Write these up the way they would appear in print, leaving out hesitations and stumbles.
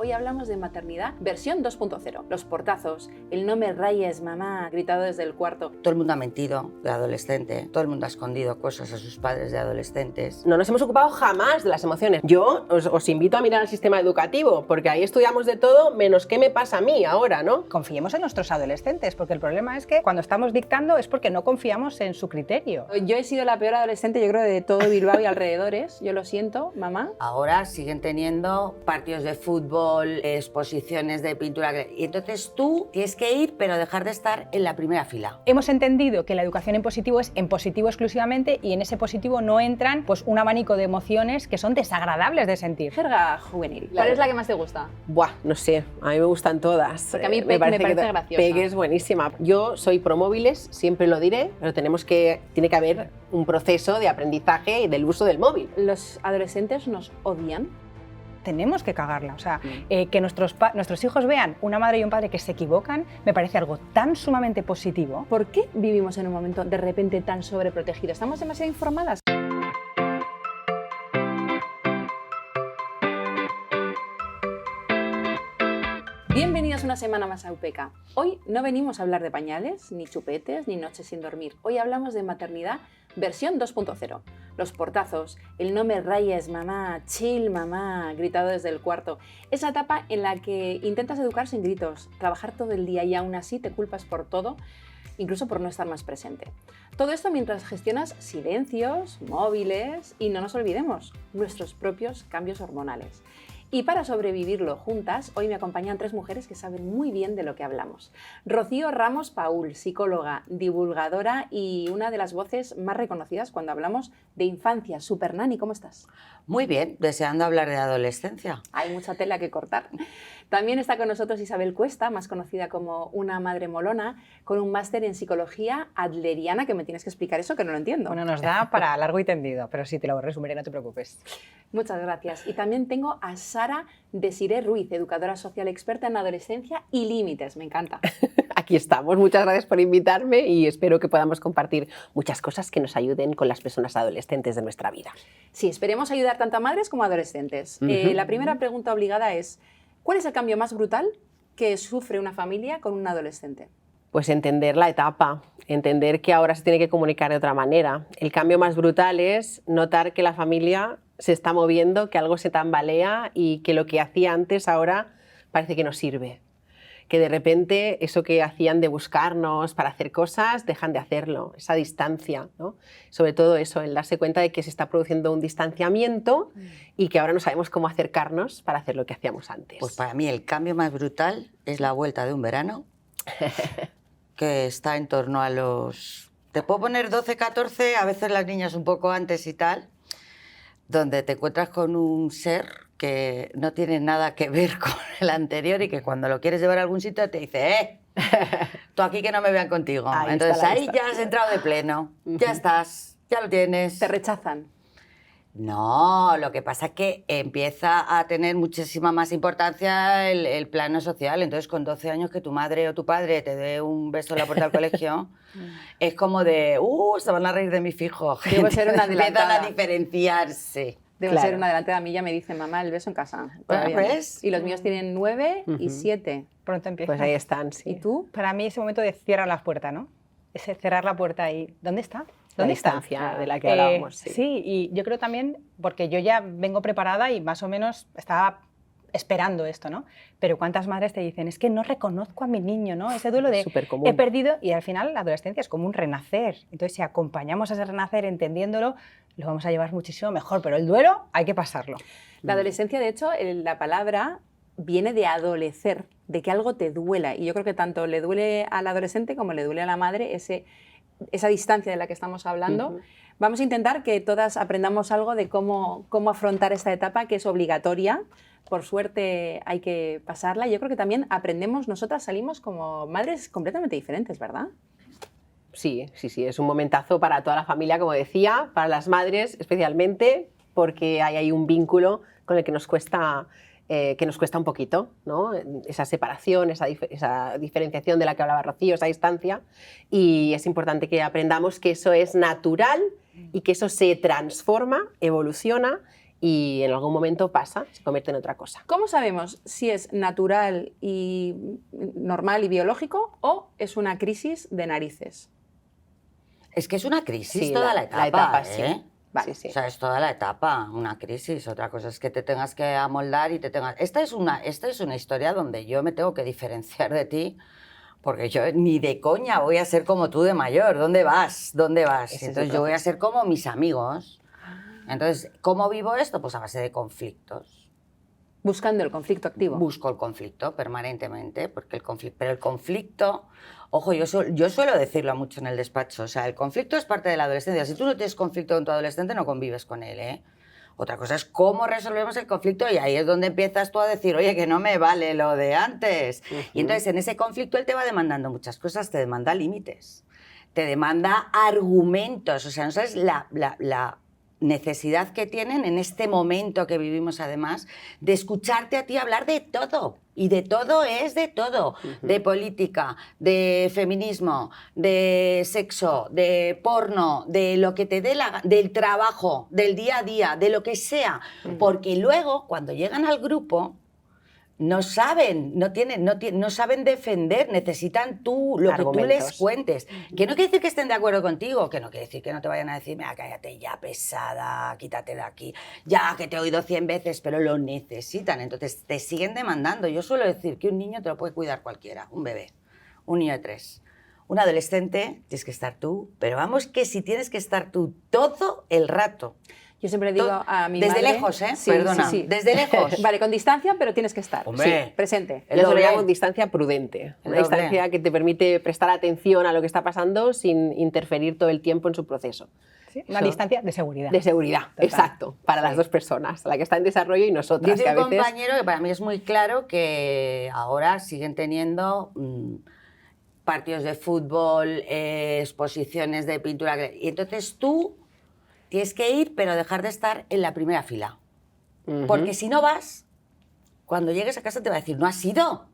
Hoy hablamos de maternidad versión 2.0. Los portazos, el no me rayes mamá, gritado desde el cuarto. Todo el mundo ha mentido de adolescente, todo el mundo ha escondido cosas a sus padres de adolescentes. No nos hemos ocupado jamás de las emociones. Yo os invito a mirar el sistema educativo, porque ahí estudiamos de todo menos qué me pasa a mí ahora, ¿no? Confiemos en nuestros adolescentes, porque el problema es que cuando estamos dictando es porque no confiamos en su criterio. Yo he sido la peor adolescente, yo creo, de todo Bilbao y alrededores. Yo lo siento, mamá. Ahora siguen teniendo partidos de fútbol, exposiciones de pintura, y entonces tú tienes que ir, pero dejar de estar en la primera fila. Hemos entendido que la educación en positivo es en positivo exclusivamente y en ese positivo no entran pues, un abanico de emociones que son desagradables de sentir. Jerga juvenil. ¿Cuál es la que más te gusta? Buah, no sé, a mí me gustan todas. Porque a mí me parece graciosa. Pegue es buenísima. Yo soy pro móviles, siempre lo diré, pero tiene que haber un proceso de aprendizaje del uso del móvil. ¿Los adolescentes nos odian? Tenemos que cagarla, o sea, que nuestros hijos vean una madre y un padre que se equivocan me parece algo tan sumamente positivo. ¿Por qué vivimos en un momento de repente tan sobreprotegido? ¿Estamos demasiado informadas? Bienvenidos una semana más a UPECA. Hoy no venimos a hablar de pañales, ni chupetes, ni noches sin dormir. Hoy hablamos de maternidad versión 2.0. Los portazos, el no me rayes mamá, chill mamá, gritado desde el cuarto. Esa etapa en la que intentas educar sin gritos, trabajar todo el día y aún así te culpas por todo, incluso por no estar más presente. Todo esto mientras gestionas silencios, móviles y no nos olvidemos, nuestros propios cambios hormonales. Y para sobrevivirlo juntas, hoy me acompañan tres mujeres que saben muy bien de lo que hablamos. Rocío Ramos Paul, psicóloga, divulgadora y una de las voces más reconocidas cuando hablamos de infancia. Super Nani, ¿cómo estás? Muy bien, deseando hablar de adolescencia. Hay mucha tela que cortar. También está con nosotros Isabel Cuesta, más conocida como una madre molona, con un máster en psicología adleriana, que me tienes que explicar eso, que no lo entiendo. Bueno, nos da para largo y tendido, pero sí, te lo resumiré, no te preocupes. Muchas gracias. Y también tengo a Sara Desiré Ruiz, educadora social experta en adolescencia y límites. Me encanta. Aquí estamos. Muchas gracias por invitarme y espero que podamos compartir muchas cosas que nos ayuden con las personas adolescentes de nuestra vida. Sí, esperemos ayudar tanto a madres como a adolescentes. La primera pregunta obligada es, ¿cuál es el cambio más brutal que sufre una familia con un adolescente? Pues entender la etapa, entender que ahora se tiene que comunicar de otra manera. El cambio más brutal es notar que la familia se está moviendo, que algo se tambalea y que lo que hacía antes ahora parece que no sirve. Que de repente eso que hacían de buscarnos para hacer cosas, dejan de hacerlo, esa distancia, ¿no? Sobre todo eso, el darse cuenta de que se está produciendo un distanciamiento y que ahora no sabemos cómo acercarnos para hacer lo que hacíamos antes. Pues para mí el cambio más brutal es la vuelta de un verano, que está en torno a los... Te puedo poner 12, 14, a veces las niñas un poco antes y tal, donde te encuentras con un ser que no tiene nada que ver con el anterior y que cuando lo quieres llevar a algún sitio te dice tú aquí que no me vean contigo. Ahí Entonces está la ahí lista. ya has entrado de pleno, ya estás, ya lo tienes. ¿Te rechazan? No, lo que pasa es que empieza a tener muchísima más importancia el plano social. Entonces, con 12 años que tu madre o tu padre te dé un beso en la puerta del colegio, es como de, se van a reír de mi fijo. Debo ser una Empiezan adelantada. a diferenciarse. Debo Claro. ser una adelantada. A mí ya me dice mamá el beso en casa. Bueno, Todavía no. pues. Y los míos tienen 9 y 7. Pronto empieza. Pues ahí están, sí. ¿Y tú? Para mí ese momento de cierra la puerta, ¿no? Ese cerrar la puerta y ¿dónde está? La ¿Dónde está? distancia de la que hablábamos. Sí, y yo creo también, porque yo ya vengo preparada y más o menos estaba esperando esto, ¿no? Pero ¿cuántas madres te dicen, es que no reconozco a mi niño, ¿no? Ese duelo de Supercomún. he perdido, y al final la adolescencia es como un renacer. Entonces, si acompañamos a ese renacer entendiéndolo, lo vamos a llevar muchísimo mejor, pero el duelo hay que pasarlo. La adolescencia, de hecho, la palabra viene de adolecer, de que algo te duela. Y yo creo que tanto le duele al adolescente como le duele a la madre esa distancia de la que estamos hablando. Vamos a intentar que todas aprendamos algo de cómo afrontar esta etapa que es obligatoria. Por suerte hay que pasarla. Yo creo que también aprendemos, nosotras salimos como madres completamente diferentes, ¿verdad? Sí, es un momentazo para toda la familia, como decía, para las madres especialmente, porque hay ahí un vínculo con el que nos cuesta un poquito, ¿no? Esa separación, esa diferenciación de la que hablaba Rocío, esa distancia, y es importante que aprendamos que eso es natural y que eso se transforma, evoluciona y en algún momento pasa, se convierte en otra cosa. ¿Cómo sabemos si es natural y normal y biológico o es una crisis de narices? Es que es una crisis Sí, toda la etapa, sí. ¿eh? Vale, sí. O sea, es toda la etapa, una crisis. Otra cosa es que te tengas que amoldar y te tengas... Esta es una historia donde yo me tengo que diferenciar de ti, porque yo ni de coña voy a ser como tú de mayor. ¿Dónde vas? ¿Dónde vas? Ese es el Entonces yo voy a proceso. ser como mis amigos. Entonces, ¿cómo vivo esto? Pues a base de conflictos. Buscando el conflicto activo. Busco el conflicto permanentemente, porque pero el conflicto, ojo, yo suelo decirlo mucho en el despacho, o sea, el conflicto es parte de la adolescencia. Si tú no tienes conflicto con tu adolescente, no convives con él, ¿eh? Otra cosa es cómo resolvemos el conflicto y ahí es donde empiezas tú a decir, oye, que no me vale lo de antes. Y entonces en ese conflicto él te va demandando muchas cosas, te demanda límites, te demanda argumentos, o sea, no sabes la necesidad que tienen en este momento que vivimos además de escucharte a ti hablar de todo. Y de todo es de todo, de política, de feminismo, de sexo, de porno, de lo que te dé del trabajo, del día a día, de lo que sea. Porque luego, cuando llegan al grupo, no saben, no saben defender, necesitan lo que tú les Argumentos. cuentes. Que no quiere decir que estén de acuerdo contigo, que no quiere decir que no te vayan a decir, mira, cállate ya, pesada, quítate de aquí, ya que te he oído 100 veces, pero lo necesitan, entonces te siguen demandando. Yo suelo decir que un niño te lo puede cuidar cualquiera, un bebé, un niño de 3. Un adolescente, tienes que estar tú, pero vamos que si tienes que estar tú todo el rato. Yo siempre digo a mi Desde madre... lejos, ¿eh? Sí, Perdona, sí, sí. desde lejos. Vale, con distancia, pero tienes que estar. Hombre. Sí, presente. El Yo se lo doble. llamo distancia prudente, El una doble. distancia que te permite prestar atención a lo que está pasando sin interferir todo el tiempo en su proceso. Sí, una Eso. distancia de seguridad. De seguridad, Total. exacto, para las dos personas, la que está en desarrollo y nosotras. Dice Que a un veces... compañero que para mí es muy claro que ahora siguen teniendo partidos de fútbol, exposiciones de pintura, y entonces tú tienes que ir, pero dejar de estar en la primera fila. Porque si no vas, cuando llegues a casa te va a decir, no has ido.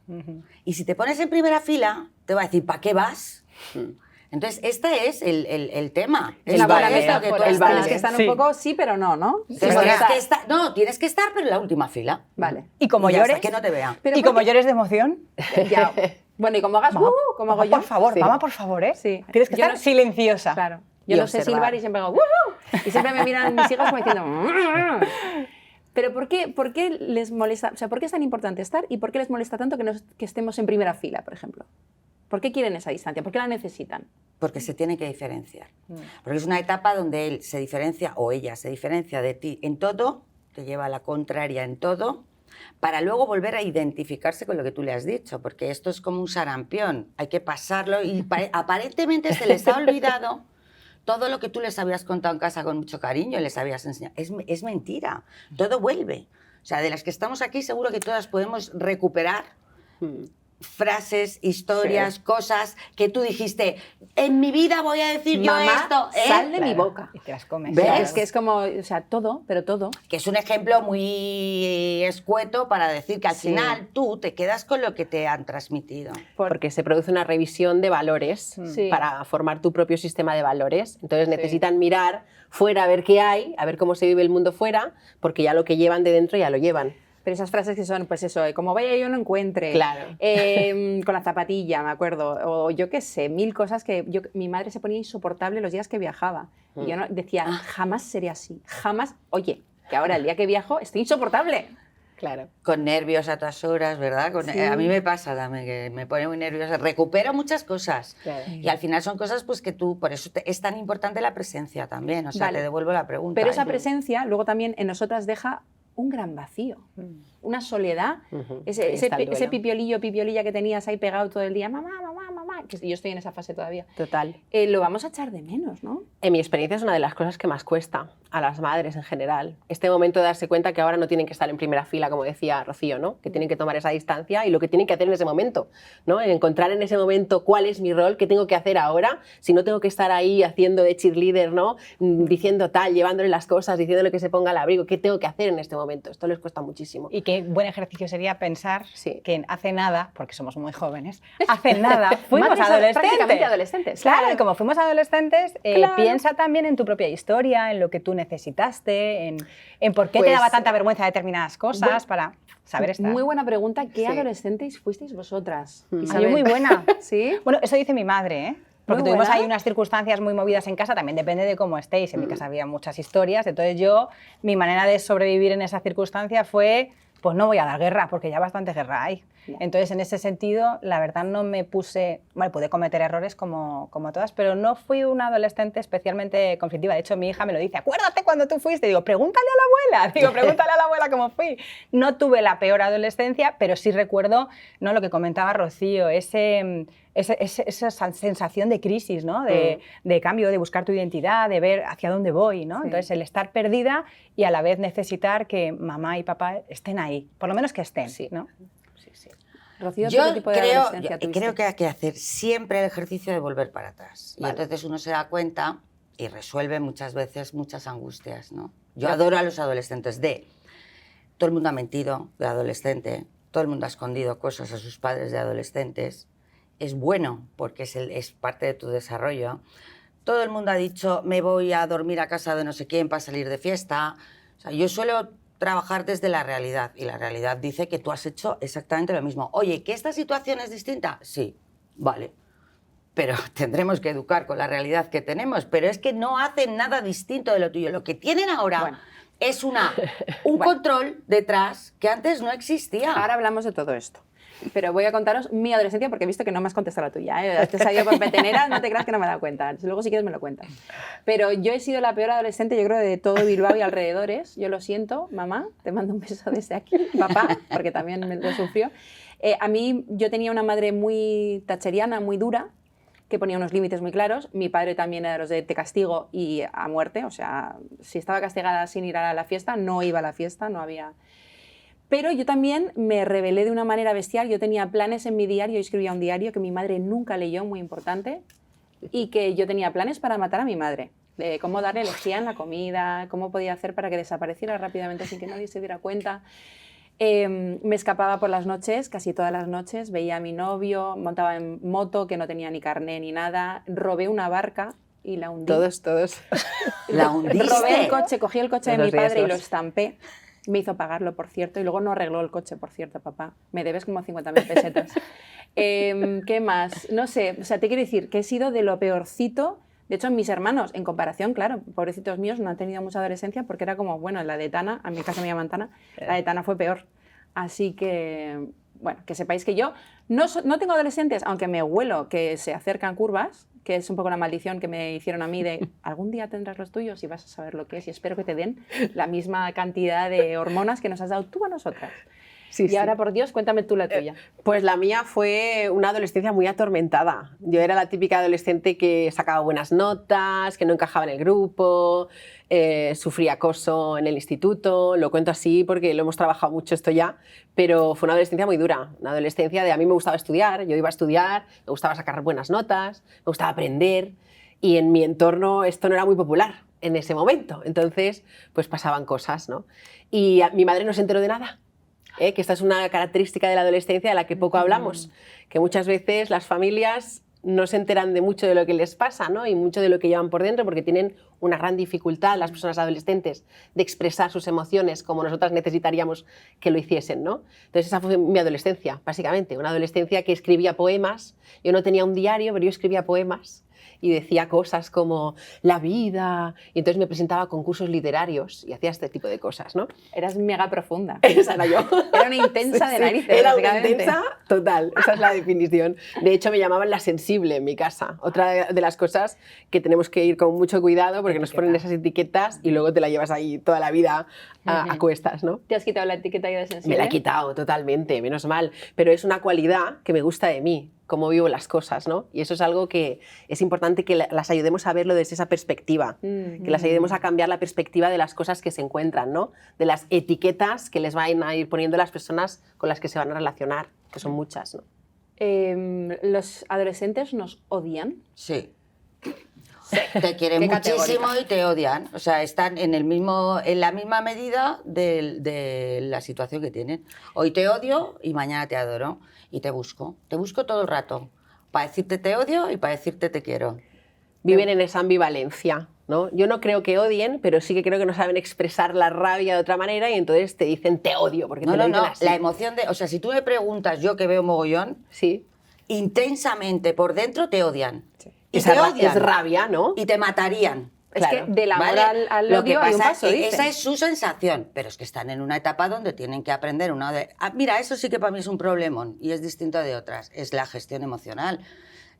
Y si te pones en primera fila, te va a decir, ¿para qué vas? Entonces, este es el tema. Es una buena vale, metáfora. el vale. Tienes que estar Sí. un poco sí, pero no, ¿no? Entonces, Tienes que tienes estar. que estar, no, tienes que estar, pero en la última fila. Vale. Y como Y ya llores, está, que no te vea. Pero y ¿por como qué? llores de emoción, Ya. Bueno, y como hagas como hago yo. por favor, Sí. mamá, por favor, ¿eh? Sí. Tienes que Yo estar no- silenciosa. Claro. Yo Y no sé observar. silbar y siempre hago ¡Woohoo! Y siempre me miran mis hijos como diciendo ¡Woohoo! Pero ¿por qué les molesta? O sea, ¿por qué es tan importante estar y por qué les molesta tanto que estemos en primera fila, por ejemplo? ¿Por qué quieren esa distancia? ¿Por qué la necesitan? Porque se tiene que diferenciar. Porque es una etapa donde él se diferencia o ella se diferencia de ti en todo, te lleva a la contraria en todo, para luego volver a identificarse con lo que tú le has dicho, porque esto es como un sarampión, hay que pasarlo y aparentemente se les ha olvidado todo lo que tú les habías contado en casa con mucho cariño y les habías enseñado. Es mentira, todo vuelve. O sea, de las que estamos aquí seguro que todas podemos recuperar frases, historias, cosas que tú dijiste, en mi vida voy a decir yo Mamá, esto. sal de Claro, mi boca. Y te las comes. ¿Ves? claro. Es que es como, o sea, todo, pero todo. Que es un ejemplo muy escueto para decir que al Sí. final tú te quedas con lo que te han transmitido. Porque se produce una revisión de valores Sí. para formar tu propio sistema de valores. Entonces necesitan mirar fuera a ver qué hay, a ver cómo se vive el mundo fuera, porque ya lo que llevan de dentro ya lo llevan. Pero esas frases que son, pues eso, como vaya yo no encuentre, Claro. con la zapatilla, me acuerdo, o yo qué sé, mil cosas que mi madre se ponía insoportable los días que viajaba. Y yo no, decía, jamás seré así, jamás, oye, que ahora el día que viajo estoy insoportable. Claro. Con nervios a todas horas, ¿verdad? Sí. A mí me pasa también, que me pone muy nerviosa. Recupero muchas cosas. Claro. Y al final son cosas pues que tú, por eso es tan importante la presencia también. O sea, Vale. te devuelvo la pregunta. Pero esa presencia luego también en nosotras deja un gran vacío, una soledad, Ujú. ese, Ahí está el ese duelo. pipiolilla que tenías ahí pegado todo el día, mamá, mamá, mamá, que yo estoy en esa fase todavía. Total. Lo vamos a echar de menos, ¿no? En mi experiencia es una de las cosas que más cuesta a las madres en general. Este momento de darse cuenta que ahora no tienen que estar en primera fila, como decía Rocío, ¿no? Que tienen que tomar esa distancia y lo que tienen que hacer en ese momento, ¿no? Encontrar en ese momento cuál es mi rol, qué tengo que hacer ahora, si no tengo que estar ahí haciendo de cheerleader, ¿no? Diciendo tal, llevándole las cosas, diciéndole que se ponga el abrigo, qué tengo que hacer en este momento. Esto les cuesta muchísimo. Y qué buen ejercicio sería pensar Sí. que hace nada, porque somos muy jóvenes, hace nada fuimos Más prácticamente adolescentes. adolescentes. Claro, y como fuimos adolescentes, Claro. piensa también en tu propia historia, en lo que tú necesitaste, en por qué te Pues, daba tanta vergüenza determinadas cosas para saber estar. Muy buena pregunta. ¿Qué Sí. adolescentes fuisteis vosotras? Ah, yo Isabel? muy buena. ¿Sí? Bueno, eso dice mi madre, ¿eh? Porque Muy tuvimos buena. ahí unas circunstancias muy movidas en casa, también depende de cómo estéis. En mi casa había muchas historias, entonces mi manera de sobrevivir en esa circunstancia fue, pues no voy a dar guerra, porque ya bastante guerra hay. Ya. Entonces, en ese sentido, la verdad no me puse, bueno, pude cometer errores como todas, pero no fui una adolescente especialmente conflictiva. De hecho, mi hija me lo dice, acuérdate cuando tú fuiste. Digo, pregúntale a la abuela. Digo, pregúntale a la abuela cómo fui. No tuve la peor adolescencia, pero sí recuerdo, ¿no?, lo que comentaba Rocío, esa sensación de crisis, ¿no? De cambio, de buscar tu identidad, de ver hacia dónde voy, ¿no? Sí. Entonces, el estar perdida y a la vez necesitar que mamá y papá estén ahí, por lo menos que estén, Sí. ¿no? Sí, sí. Rocío, ¿tú Yo qué tipo de adolescencia tuviste? creo que hay que hacer siempre el ejercicio de volver para atrás. Vale. Y entonces uno se da cuenta y resuelve muchas veces muchas angustias, ¿no? Yo adoro a los adolescentes todo el mundo ha mentido de adolescente, todo el mundo ha escondido cosas a sus padres de adolescentes. Es bueno porque es parte de tu desarrollo. Todo el mundo ha dicho, me voy a dormir a casa de no sé quién para salir de fiesta. O sea, yo suelo trabajar desde la realidad y la realidad dice que tú has hecho exactamente lo mismo. Oye, ¿que esta situación es distinta? Sí, vale. Pero tendremos que educar con la realidad que tenemos. Pero es que no hacen nada distinto de lo tuyo. Lo que tienen ahora Bueno. es un control detrás que antes no existía. Ahora hablamos de todo esto. Pero voy a contaros mi adolescencia porque he visto que no me has contestado la tuya. ¿Eh? Te has salido por petenera, no te creas que no me he dado cuenta. Luego si quieres me lo cuentas. Pero yo he sido la peor adolescente, yo creo, de todo Bilbao y alrededores. Yo lo siento, mamá, te mando un beso desde aquí. Papá, porque también me lo sufrió. Yo tenía una madre muy tacheriana, muy dura, que ponía unos límites muy claros. Mi padre también era de los de te castigo y a muerte. O sea, si estaba castigada sin ir a la fiesta, no iba a la fiesta, no había... Pero yo también me rebelé de una manera bestial. Yo tenía planes en mi diario, yo escribía un diario que mi madre nunca leyó, muy importante, y que yo tenía planes para matar a mi madre. De cómo darle lejía en la comida, cómo podía hacer para que desapareciera rápidamente sin que nadie se diera cuenta. Me escapaba por las noches, casi todas las noches, veía a mi novio, montaba en moto, que no tenía ni carné ni nada, robé una barca y la hundí. Todos. ¿La hundiste? Robé el coche, cogí el coche de mi Buenos días, padre y lo Ros. estampé. Me hizo pagarlo, por cierto, y luego no arregló el coche, por cierto, papá. Me debes como 50.000 pesetas. ¿Qué más? No sé, o sea, te quiero decir que he sido de lo peorcito. De hecho, mis hermanos, en comparación, claro, pobrecitos míos, no han tenido mucha adolescencia porque era como, bueno, la de Tana, a mi casa me llaman Tana, la de Tana fue peor. Así que, bueno, que sepáis que yo no tengo adolescentes, aunque me huelo que se acercan curvas, que es un poco la maldición que me hicieron a mí de algún día tendrás los tuyos y vas a saber lo que es y espero que te den la misma cantidad de hormonas que nos has dado tú a nosotras. Sí, y sí. ahora, por Dios, cuéntame tú la tuya. Pues la mía fue una adolescencia muy atormentada. Yo era la típica adolescente que sacaba buenas notas, que no encajaba en el grupo, sufría acoso en el instituto. Lo cuento así porque lo hemos trabajado mucho esto ya, pero fue una adolescencia muy dura. Una adolescencia de a mí me gustaba estudiar, yo iba a estudiar, me gustaba sacar buenas notas, me gustaba aprender y en mi entorno esto no era muy popular en ese momento. Entonces, pues pasaban cosas, ¿no? Y mi madre no se enteró de nada. Que esta es una característica de la adolescencia de la que poco hablamos, que muchas veces las familias no se enteran de mucho de lo que les pasa, ¿no? Y mucho de lo que llevan por dentro porque tienen una gran dificultad las personas adolescentes de expresar sus emociones como nosotras necesitaríamos que lo hiciesen, ¿no? Entonces esa fue mi adolescencia, básicamente, una adolescencia que escribía poemas. Yo no tenía un diario, pero yo escribía poemas y decía cosas como la vida, y entonces me presentaba a concursos literarios y hacía este tipo de cosas, ¿no? Eras mega profunda. Esa era yo. Era una intensa de narices, Era una básicamente. intensa total, esa es la definición. De hecho, me llamaban la sensible en mi casa. Otra de las cosas que tenemos que ir con mucho cuidado porque nos ponen esas etiquetas y luego te la llevas ahí toda la vida a cuestas, ¿no? ¿Te has quitado la etiqueta ya de sensible? Me la he quitado totalmente, menos mal. Pero es una cualidad que me gusta de mí, cómo vivo las cosas, ¿no? Y eso es algo que es importante que las ayudemos a verlo desde esa perspectiva, que las ayudemos a cambiar la perspectiva de las cosas que se encuentran, ¿no? De las etiquetas que les van a ir poniendo las personas con las que se van a relacionar, que son muchas, ¿no? ¿Los adolescentes nos odian? Sí. Te quieren Qué muchísimo categórica. y te odian. O sea, están en la misma medida de la situación que tienen. Hoy te odio y mañana te adoro. Y te busco todo el rato. para decirte te odio y para decirte te quiero. Viven en esa ambivalencia, ¿no? Yo no creo que odien, pero sí que creo que no saben expresar la rabia de otra manera y entonces te dicen te odio, porque te lo dicen así. La emoción de... O sea, si tú me preguntas, yo que veo mogollón, Sí. intensamente por dentro te odian. Y Esa te odian. es rabia, ¿no? Y te matarían. Es Claro. que del amor ¿Vale? al Lo que odio hay un pasa paso, es que dicen. esa es su sensación, pero es que están en una etapa donde tienen que aprender mira, eso sí que para mí es un problemón y es distinto de otras, es la gestión emocional,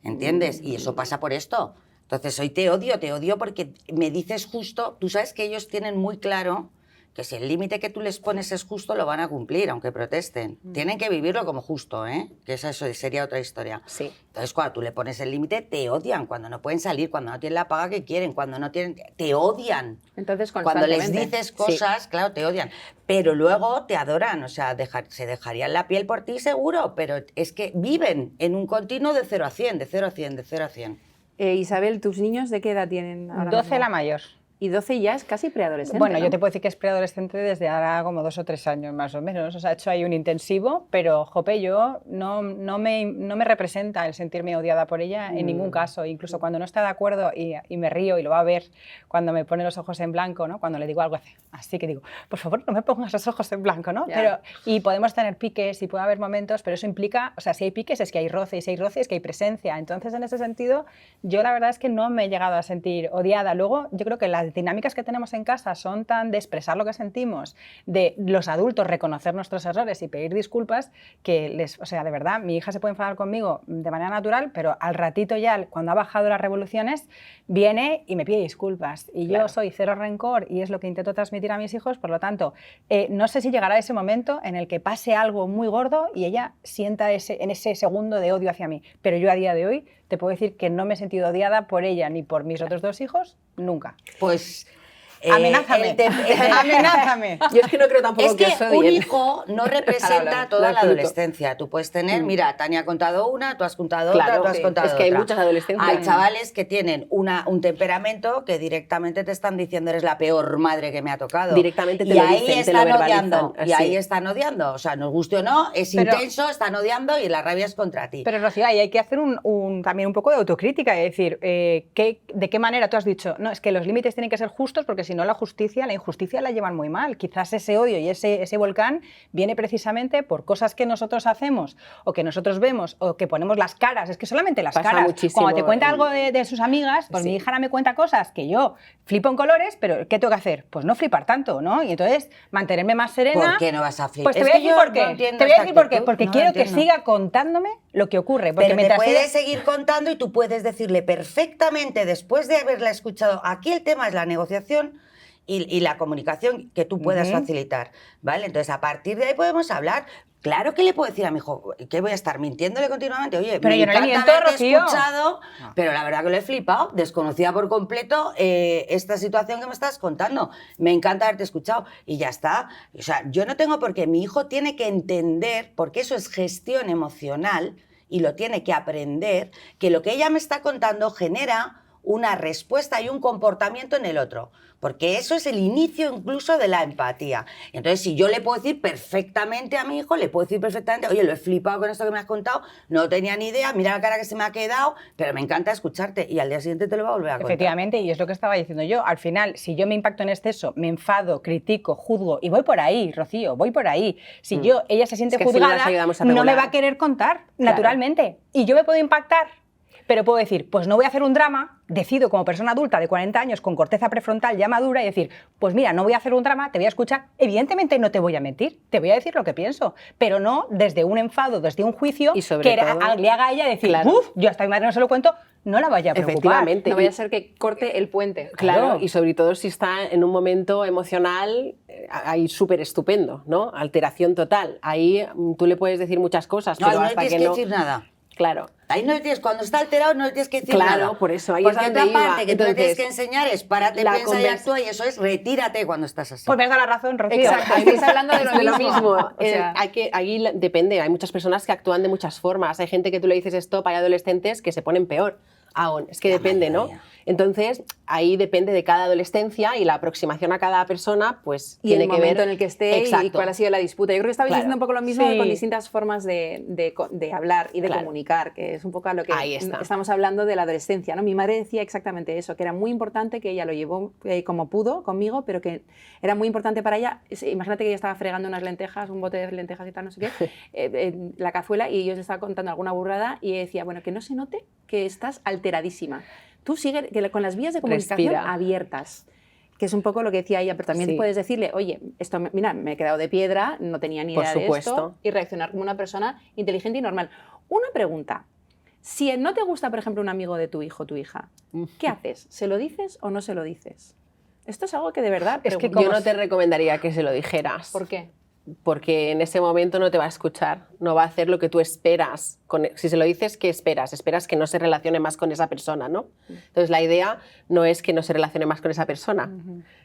¿entiendes? Y eso pasa por esto. Entonces, hoy te odio porque me dices justo, tú sabes que ellos tienen muy claro que si el límite que tú les pones es justo, lo van a cumplir, aunque protesten. Tienen que vivirlo como justo, ¿eh? Que eso sería otra historia. Sí. Entonces, cuando tú le pones el límite, te odian, cuando no pueden salir, cuando no tienen la paga que quieren, cuando no tienen... Te odian. Entonces, Cuando les constantemente. dices cosas, claro, te odian. Pero luego te adoran, o sea, se dejarían la piel por ti seguro, pero es que viven en un continuo de 0 a 100, de 0 a 100, de 0 a 100. Isabel, ¿tus niños de qué edad tienen ahora 12 mismo? la mayor. Y 12 ya es casi preadolescente, Bueno, ¿no? yo te puedo decir que es preadolescente desde ahora como 2 o 3 años más o menos. O sea, he hecho ahí un intensivo, pero, jope, yo no me representa el sentirme odiada por ella en ningún caso. Incluso cuando no está de acuerdo y me río y lo va a ver cuando me pone los ojos en blanco, ¿no? Cuando le digo algo así que digo, por favor, no me pongas los ojos en blanco, ¿no? Ya. Pero, y podemos tener piques y puede haber momentos, pero eso implica, o sea, si hay piques es que hay roce y si hay roce es que hay presencia. Entonces, en ese sentido, yo la verdad es que no me he llegado a sentir odiada. Luego, yo creo que las dinámicas que tenemos en casa son tan de expresar lo que sentimos, de los adultos reconocer nuestros errores y pedir disculpas, que o sea, de verdad, mi hija se puede enfadar conmigo de manera natural, pero al ratito ya, cuando ha bajado las revoluciones, viene y me pide disculpas. Y yo soy cero rencor y es lo que intento transmitir a mis hijos, por lo tanto, no sé si llegará ese momento en el que pase algo muy gordo y ella sienta en ese segundo de odio hacia mí. Pero yo a día de hoy te puedo decir que no me he sentido odiada por ella ni por mis otros 2 hijos, nunca. Pues... Amenázame. Amenázame. Yo es que no creo tampoco Es que os un odien. hijo no representa toda la absoluto. adolescencia. Tú puedes tener, mira, Tania ha contado una, tú has contado Claro, otra, tú has sí. contado Es que hay otra. muchas adolescencias. Hay chavales que tienen un temperamento que directamente te están diciendo eres la peor madre que me ha tocado. Directamente te y lo ahí dicen, te lo están verbalizan, odiando. Y así. ahí están odiando. O sea, nos guste o no, es Pero- intenso, están odiando y la rabia es contra ti. Pero Rocío, ahí hay que hacer también un poco de autocrítica y decir, ¿de qué manera tú has dicho? No, es que los límites tienen que ser justos porque si no la injusticia la llevan muy mal. Quizás ese odio y ese volcán viene precisamente por cosas que nosotros hacemos o que nosotros vemos o que ponemos las caras. Es que solamente las Pasa caras. muchísimo Cuando te cuenta en- algo de sus amigas, pues Sí. mi hija ahora me cuenta cosas que yo flipo en colores, pero ¿qué tengo que hacer? Pues no flipar tanto, ¿no? Y entonces mantenerme más serena. ¿Por qué no vas a flipar? Pues te Es voy a que decir yo por no qué. entiendo Te voy a esta decir por qué. actitud, Porque no quiero lo que entiendo. siga contándome lo que ocurre. Porque Pero me mientras puedes ella- seguir contando y tú puedes decirle perfectamente, después de haberla escuchado, aquí el tema es la negociación y la comunicación que tú puedas facilitar, ¿vale? Entonces, a partir de ahí podemos hablar. Claro que le puedo decir a mi hijo, que voy a estar mintiéndole continuamente, oye, Pero me yo no le encanta miento, haberte Rocío. escuchado, pero la verdad que lo he flipado, desconocía por completo esta situación que me estás contando, me encanta haberte escuchado y ya está. O sea, yo no tengo por qué, mi hijo tiene que entender, porque eso es gestión emocional y lo tiene que aprender, que lo que ella me está contando genera una respuesta y un comportamiento en el otro, porque eso es el inicio incluso de la empatía. Entonces, si yo le puedo decir perfectamente a mi hijo, le puedo decir perfectamente, oye, lo he flipado con esto que me has contado, no tenía ni idea, mira la cara que se me ha quedado, pero me encanta escucharte y al día siguiente te lo voy a volver a contar. Efectivamente, y es lo que estaba diciendo yo. Al final, si yo me impacto en exceso, me enfado, critico, juzgo, y voy por ahí, Rocío, voy por ahí. Si ella se siente Es que así no las juzgada, ayudamos a no me regular. va a querer contar, naturalmente. Y yo me puedo impactar, pero puedo decir, pues no voy a hacer un drama, decido como persona adulta de 40 años con corteza prefrontal ya madura y decir, pues mira, no voy a hacer un drama, te voy a escuchar. Evidentemente no te voy a mentir, te voy a decir lo que pienso, pero no desde un enfado, desde un juicio Y sobre todo- le haga a ella decir, Claro. uff, yo hasta mi madre no se lo cuento, no la vaya a preocupar. Efectivamente. No vaya a ser que corte el puente. Claro, y sobre todo si está en un momento emocional ahí súper estupendo, ¿no? Alteración total. Ahí tú le puedes decir muchas cosas, No, pero no le hasta tienes que que no... decir nada. Claro. Ahí no le tienes, cuando está alterado no le tienes que decir Claro, nada. por eso, ahí Porque es donde otra iba. parte que tú le tienes Entonces, que enseñar es párate, la piensa y convers- actúa, y eso es retírate cuando estás así. Pues me has dado la razón, Rocío. Exacto, estáis hablando de De lo mismo. O Eh, sea, ahí depende, hay muchas personas que actúan de muchas formas. Hay gente que tú le dices stop, hay adolescentes que se ponen peor aún. Es que depende, ¿no? mayoría. Entonces, ahí depende de cada adolescencia y la aproximación a cada persona, pues Y tiene el que momento ver en el que esté y Exacto. cuál ha sido la disputa. Yo creo que estabais Claro. diciendo un poco lo mismo Sí. con distintas formas de hablar y de Claro. comunicar, que es un poco a lo que Ahí está. estamos hablando de la adolescencia, ¿no? Mi madre decía exactamente eso, que era muy importante, que ella lo llevó como pudo conmigo, pero que era muy importante para ella. Imagínate que ella estaba fregando unas lentejas, un bote de lentejas y tal, no sé qué, en la cazuela, y yo les estaba contando alguna burrada y ella decía, bueno, que no se note que estás alteradísima. Tú sigue con las vías de comunicación Respira. abiertas, que es un poco lo que decía ella, pero también Sí. puedes decirle, oye, esto, mira, me he quedado de piedra, no tenía ni Por idea de supuesto. esto, y reaccionar como una persona inteligente y normal. Una pregunta, si no te gusta, por ejemplo, un amigo de tu hijo o tu hija, ¿qué haces? ¿Se lo dices o no se lo dices? Esto es algo que de verdad... Es que pregunto. Yo no te recomendaría que se lo dijeras. ¿Por qué? Porque en ese momento no te va a escuchar, no va a hacer lo que tú esperas. Si se lo dices, ¿qué esperas? Esperas que no se relacione más con esa persona, ¿no? Entonces la idea no es que no se relacione más con esa persona,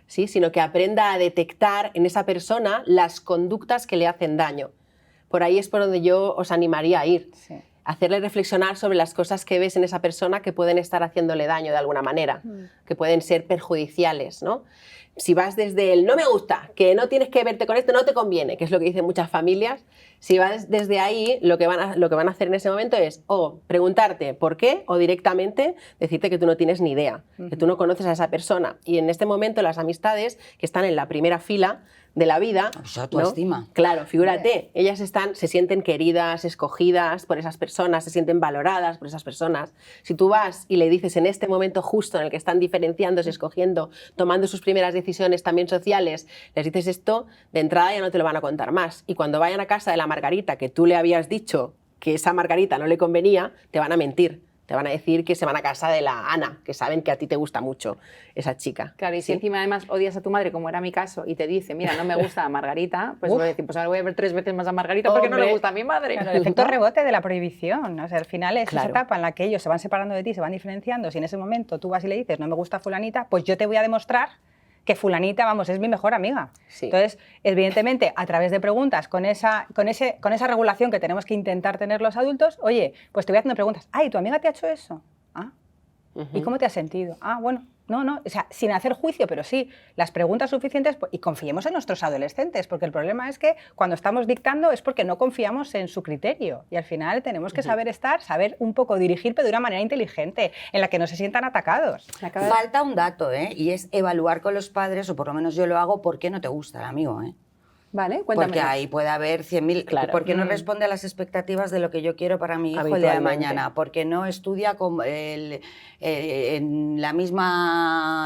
¿sí? Sino que aprenda a detectar en esa persona las conductas que le hacen daño. Por ahí es por donde yo os animaría a ir. Sí. Hacerle reflexionar sobre las cosas que ves en esa persona que pueden estar haciéndole daño de alguna manera, que pueden ser perjudiciales, ¿no? Si vas desde el no me gusta, que no tienes que verte con esto, no te conviene, que es lo que dicen muchas familias, si vas desde ahí, lo que van a hacer en ese momento es o preguntarte por qué o directamente decirte que tú no tienes ni idea, que tú no conoces a esa persona. Y en este momento las amistades que están en la primera fila de la vida, O sea, tu estima. Claro, figúrate, ellas se sienten queridas, escogidas por esas personas, se sienten valoradas por esas personas. Si tú vas y le dices en este momento justo en el que están diferenciándose, escogiendo, tomando sus primeras decisiones también sociales, les dices esto, de entrada ya no te lo van a contar más. Y cuando vayan a casa de la Margarita, que tú le habías dicho que esa Margarita no le convenía, te van a mentir. Te van a decir que se van a casa de la Ana, que saben que a ti te gusta mucho esa chica. Claro, y si ¿sí? encima además odias a tu madre, como era mi caso, y te dice, mira, no me gusta a Margarita, pues Uf. voy a decir, pues ahora voy a ver 3 veces más a Margarita porque no le Hombre. gusta a mi madre. Claro, el efecto rebote de la prohibición. O sea, al final es Claro. esa etapa en la que ellos se van separando de ti, se van diferenciando. Si en ese momento tú vas y le dices, no me gusta fulanita, pues yo te voy a demostrar que fulanita, vamos, es mi mejor amiga. Sí. Entonces, evidentemente, a través de preguntas, con esa regulación que tenemos que intentar tener los adultos, oye, pues te voy haciendo preguntas. Ay, ¿tu amiga te ha hecho eso? Ah, ¿y cómo te has sentido? Ah, bueno, no, o sea, sin hacer juicio, pero sí, las preguntas suficientes y confiemos en nuestros adolescentes, porque el problema es que cuando estamos dictando es porque no confiamos en su criterio y al final tenemos que saber saber un poco dirigir, pero de una manera inteligente, en la que no se sientan atacados. Me acaba de- Falta un dato, ¿eh? Y es evaluar con los padres, o por lo menos yo lo hago, por qué no te gusta el amigo, ¿eh? Vale, cuéntame. Porque ahí puede haber 100.000... Claro. ¿Por qué no responde a las expectativas de lo que yo quiero para mi hijo el día de Habitualmente. mañana? Porque no estudia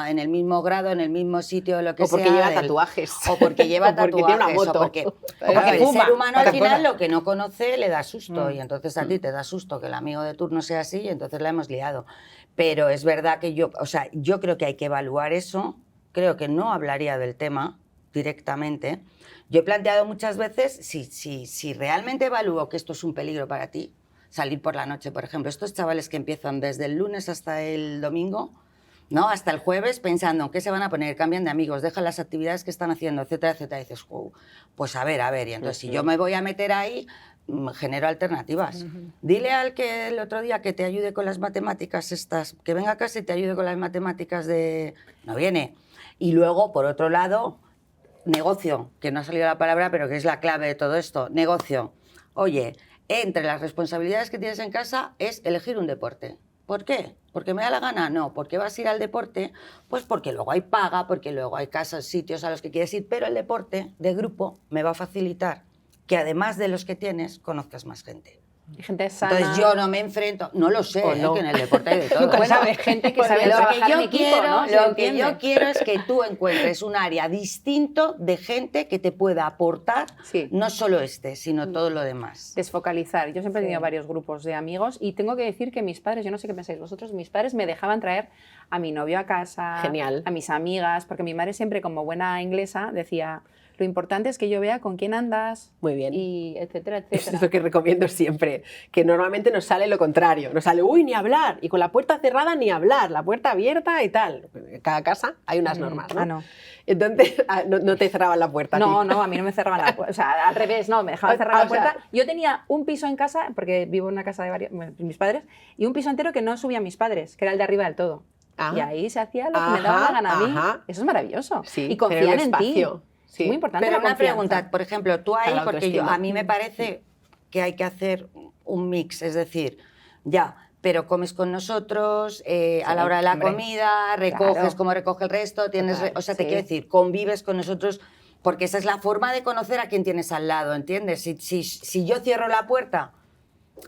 en el mismo grado, en el mismo sitio, lo que O sea. porque lleva tatuajes. O porque lleva O porque tiene una tatuajes. moto. O porque porque el fuma, ser humano al porque final fuma. lo que no conoce le da susto. Y entonces a ti te da susto que el amigo de turno sea así y entonces la hemos liado. Pero es verdad que yo creo que hay que evaluar eso. Creo que no hablaría del tema directamente. Yo he planteado muchas veces, si realmente evalúo que esto es un peligro para ti, salir por la noche, por ejemplo, estos chavales que empiezan desde el lunes hasta el domingo, ¿no? Hasta el jueves, pensando en qué se van a poner, cambian de amigos, dejan las actividades que están haciendo, etcétera, etcétera, y dices, pues a ver, y entonces si yo me voy a meter ahí, genero alternativas. Dile al que el otro día que te ayude con las matemáticas estas, que venga a casa y te ayude con las matemáticas de... No viene. Y luego, por otro lado, negocio, que no ha salido la palabra, pero que es la clave de todo esto, negocio. Oye, entre las responsabilidades que tienes en casa es elegir un deporte. ¿Por qué? ¿Porque me da la gana? No. ¿Por qué vas a ir al deporte? Pues porque luego hay paga, porque luego hay casas, sitios a los que quieres ir, pero el deporte de grupo me va a facilitar que además de los que tienes, conozcas más gente. Y gente sana. Entonces yo no me enfrento, no lo sé, O no. que en el deporte hay de todo. Bueno, gente que sabe Lo trabajar que en yo equipo, quiero, ¿no? Se lo que entiende. yo quiero es que tú encuentres un área distinto de gente que te pueda aportar, Sí. no solo sino todo lo demás. Desfocalizar. Yo siempre he tenido varios grupos de amigos y tengo que decir que mis padres, yo no sé qué pensáis vosotros, mis padres me dejaban traer a mi novio a casa, Genial. a mis amigas, porque mi madre siempre, como buena inglesa, decía, lo importante es que yo vea con quién andas, Muy bien. y etcétera, Eso etcétera. es lo que recomiendo siempre, que normalmente nos sale lo contrario, nos sale, uy, ni hablar, y con la puerta cerrada ni hablar, la puerta abierta y tal. En cada casa hay unas normas, ¿no? Ah, no. Entonces, no te cerraban la puerta. a ti. No, a mí no me cerraban la puerta. O sea, al revés, no, me dejaban cerrar la O sea, puerta. Yo tenía un piso en casa, porque vivo en una casa de mis padres, y un piso entero que no subían mis padres, que era el de arriba del todo. y ahí se hacía lo que me daba la gana a mí. Eso es maravilloso. Sí, y confían en ti. espacio. Sí. Es muy importante Pero la una confianza. pregunta, por ejemplo, tú ahí, La porque yo, autoestima. a mí me parece que hay que hacer un mix, es decir, ya, pero comes con nosotros, a la hora de la hombre, comida, recoges claro. como recoge el resto, tienes, Total, o sea, te sí. quiero decir, convives con nosotros, porque esa es la forma de conocer a quien tienes al lado, ¿entiendes? Si yo cierro la puerta,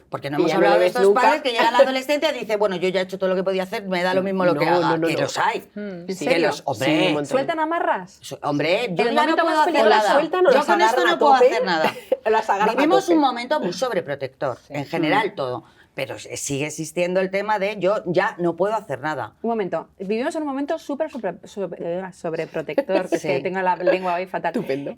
porque no Y hemos ya no hablado le de ves estos nunca. padres que llega la adolescencia y dice, bueno, yo ya he hecho todo lo que podía hacer, me da lo mismo lo que No, haga, no, que no. los hay. ¿En Sí, serio? Que los, hombre, Sí, un montón. ¿Sueltan amarras? Hombre, yo el ya no momento puedo más hacer peligroso, nada. sueltan o Yo las con esto agarran no a puedo tope. hacer nada. Las agarran a Vivimos tope. un momento muy sobreprotector, en general todo, pero sigue existiendo el tema de yo ya no puedo hacer nada. Un momento, vivimos en un momento súper sobreprotector, que es Sí. que tengo la lengua hoy fatal. Estupendo.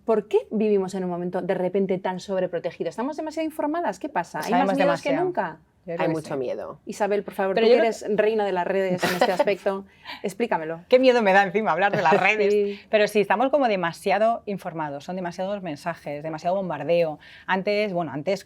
¿Por qué vivimos en un momento de repente tan sobreprotegido? ¿Estamos demasiado informadas? ¿Qué pasa? ¿Hay más Sabemos miedos que demasiado. nunca? Yo creo Hay que mucho sí. miedo. Isabel, por favor, Pero tú yo que creo eres reina de las redes en este aspecto, explícamelo. Qué miedo me da encima hablar de las redes. Sí. Pero sí, estamos como demasiado informados, son demasiados mensajes, demasiado bombardeo. Antes,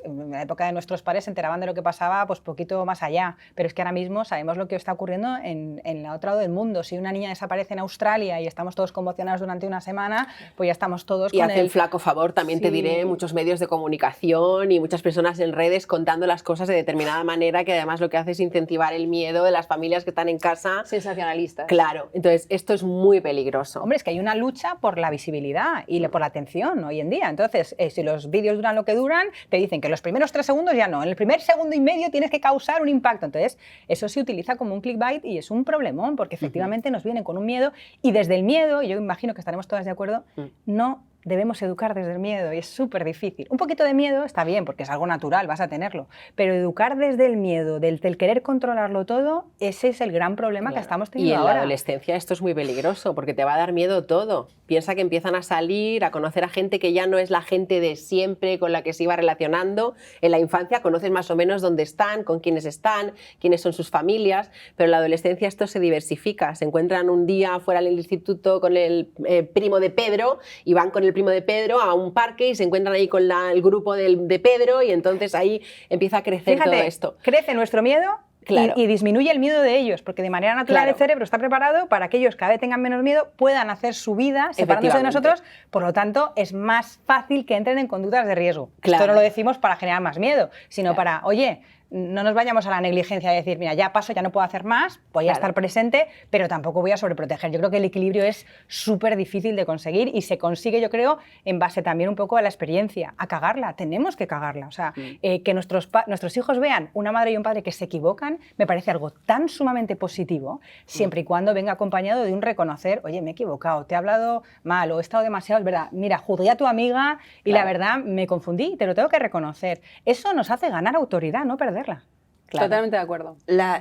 en la época de nuestros padres se enteraban de lo que pasaba pues poquito más allá, pero es que ahora mismo sabemos lo que está ocurriendo en el otro lado del mundo. Si una niña desaparece en Australia y estamos todos conmocionados durante una semana, pues ya estamos todos Y con hace el flaco favor, también te Sí. diré, muchos medios de comunicación y muchas personas en redes contando las cosas de determinada manera, que además lo que hace es incentivar el miedo de las familias que están en casa. Sensacionalistas. Claro, entonces esto es muy peligroso. Hombre, es que hay una lucha por la visibilidad y por la atención hoy en día. Entonces, si los vídeos duran lo que duran, te dicen que los primeros 3 segundos ya no. En el primer segundo y medio tienes que causar un impacto. Entonces, eso se utiliza como un clickbait y es un problemón, porque efectivamente nos vienen con un miedo y desde el miedo, y yo imagino que estaremos todas de acuerdo, no debemos educar desde el miedo y es súper difícil. Un poquito de miedo está bien porque es algo natural, vas a tenerlo, pero educar desde el miedo, del querer controlarlo todo, ese es el gran problema que Claro. estamos Y teniendo en ahora. la adolescencia esto es muy peligroso porque te va a dar miedo todo. Piensa que empiezan a salir, a conocer a gente que ya no es la gente de siempre con la que se iba relacionando. En la infancia conoces más o menos dónde están, con quiénes están, quiénes son sus familias, pero en la adolescencia esto se diversifica. Se encuentran un día fuera del instituto con el primo de Pedro y van con el primo de Pedro a un parque y se encuentran ahí con el grupo de Pedro y entonces ahí empieza a crecer todo esto. Crece nuestro miedo Claro. y disminuye el miedo de ellos, porque de manera natural Claro. el cerebro está preparado para que ellos cada vez tengan menos miedo, puedan hacer su vida separándose de Efectivamente. nosotros, por lo tanto es más fácil que entren en conductas de riesgo. Claro. Esto no lo decimos para generar más miedo, sino Claro. para, oye, no nos vayamos a la negligencia de decir, mira, ya paso, ya no puedo hacer más, voy a Claro. estar presente, pero tampoco voy a sobreproteger. Yo creo que el equilibrio es súper difícil de conseguir y se consigue, yo creo, en base también un poco a la experiencia, a cagarla, tenemos que cagarla. O sea, que nuestros hijos vean una madre y un padre que se equivocan, me parece algo tan sumamente positivo, siempre y cuando venga acompañado de un reconocer, oye, me he equivocado, te he hablado mal o he estado demasiado, es verdad, mira, juzgué a tu amiga y la verdad me confundí, te lo tengo que reconocer. Eso nos hace ganar autoridad, no perderla. Claro. Totalmente de acuerdo.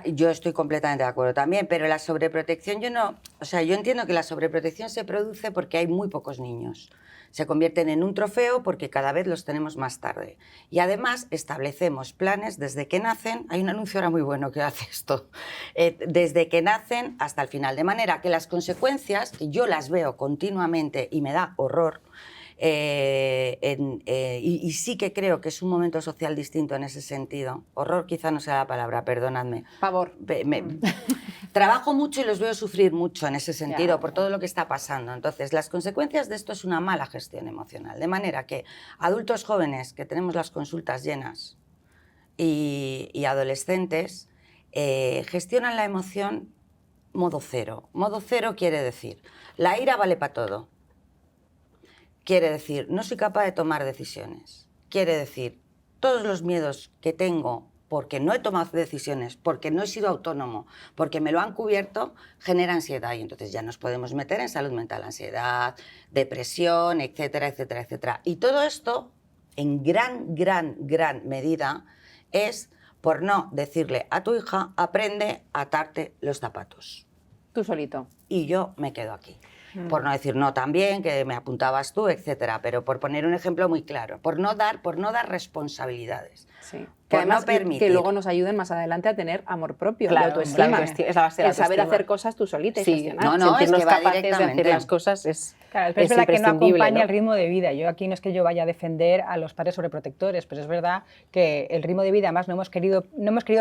Yo estoy completamente de acuerdo también, pero la sobreprotección yo entiendo que la sobreprotección se produce porque hay muy pocos niños. Se convierten en un trofeo porque cada vez los tenemos más tarde. Y además establecemos planes desde que nacen, hay un anuncio ahora muy bueno que hace esto, desde que nacen hasta el final, de manera que las consecuencias, que yo las veo continuamente y me da horror, y sí que creo que es un momento social distinto en ese sentido. Horror quizá no sea la palabra, perdonadme. Favor. Trabajo mucho y los veo sufrir mucho en ese sentido Ya. por todo lo que está pasando. Entonces, las consecuencias de esto es una mala gestión emocional. De manera que adultos jóvenes que tenemos las consultas llenas y adolescentes gestionan la emoción modo cero. Modo cero quiere decir, la ira vale para todo. Quiere decir, no soy capaz de tomar decisiones. Quiere decir, todos los miedos que tengo porque no he tomado decisiones, porque no he sido autónomo, porque me lo han cubierto, genera ansiedad. Y entonces ya nos podemos meter en salud mental, ansiedad, depresión, etcétera, etcétera, etcétera. Y todo esto, en gran medida, es por no decirle a tu hija, aprende a atarte los zapatos. Tú solito. Y yo me quedo aquí. por no decir no también, que me apuntabas tú, etcétera, pero por poner un ejemplo muy claro, por no dar responsabilidades. Sí. Por Que además no permitir. que luego nos ayuden más adelante a tener amor propio, Claro, y autoestima. la autoestima, es la base de la el saber autoestima. hacer cosas tú solita y Sí, gestionar. No, no, es sentirnos que va capaces de hacer directamente. las cosas es Claro, pero es verdad que no imprescindible, acompaña ¿no? el ritmo de vida. Yo aquí no es que yo vaya a defender a los padres sobreprotectores, pero es verdad que el ritmo de vida, además, no hemos querido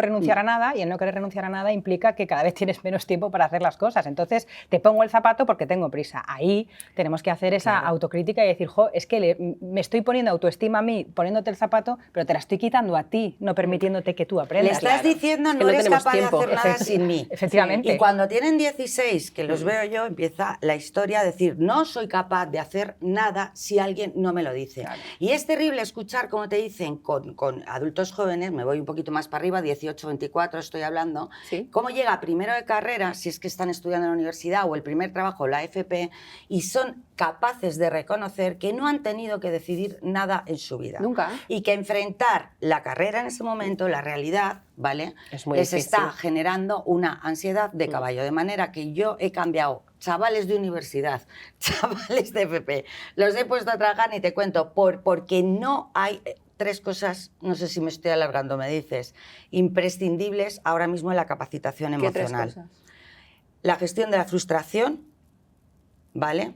renunciar a nada, y el no querer renunciar a nada implica que cada vez tienes menos tiempo para hacer las cosas. Entonces, te pongo el zapato porque tengo prisa. Ahí tenemos que hacer esa autocrítica y decir, jo, es que me estoy poniendo autoestima a mí, poniéndote el zapato, pero te la estoy quitando a ti, no permitiéndote que tú Le aprendas. estás diciendo Es que no no eres tenemos capaz tiempo. de hacer nada sin mí. Efectivamente. Y cuando tienen 16, que los veo yo, empieza la historia a decir, no soy capaz de hacer nada si alguien no me lo dice. Claro. Y es terrible escuchar, como te dicen, con adultos jóvenes, me voy un poquito más para arriba, 18, 24 estoy hablando, Sí. cómo llega primero de carrera, si es que están estudiando en la universidad, o el primer trabajo, la FP, y son capaces de reconocer que no han tenido que decidir nada en su vida. Nunca. Y que enfrentar la carrera en ese momento, la realidad, ¿vale? Es muy les difícil. está generando una ansiedad de caballo. De manera que yo he cambiado chavales de universidad, chavales de FP, los he puesto a trabajar y te cuento, porque no hay... Tres cosas, no sé si me estoy alargando, me dices, imprescindibles ahora mismo en la capacitación ¿Qué tres emocional. cosas? La gestión de la frustración, ¿vale?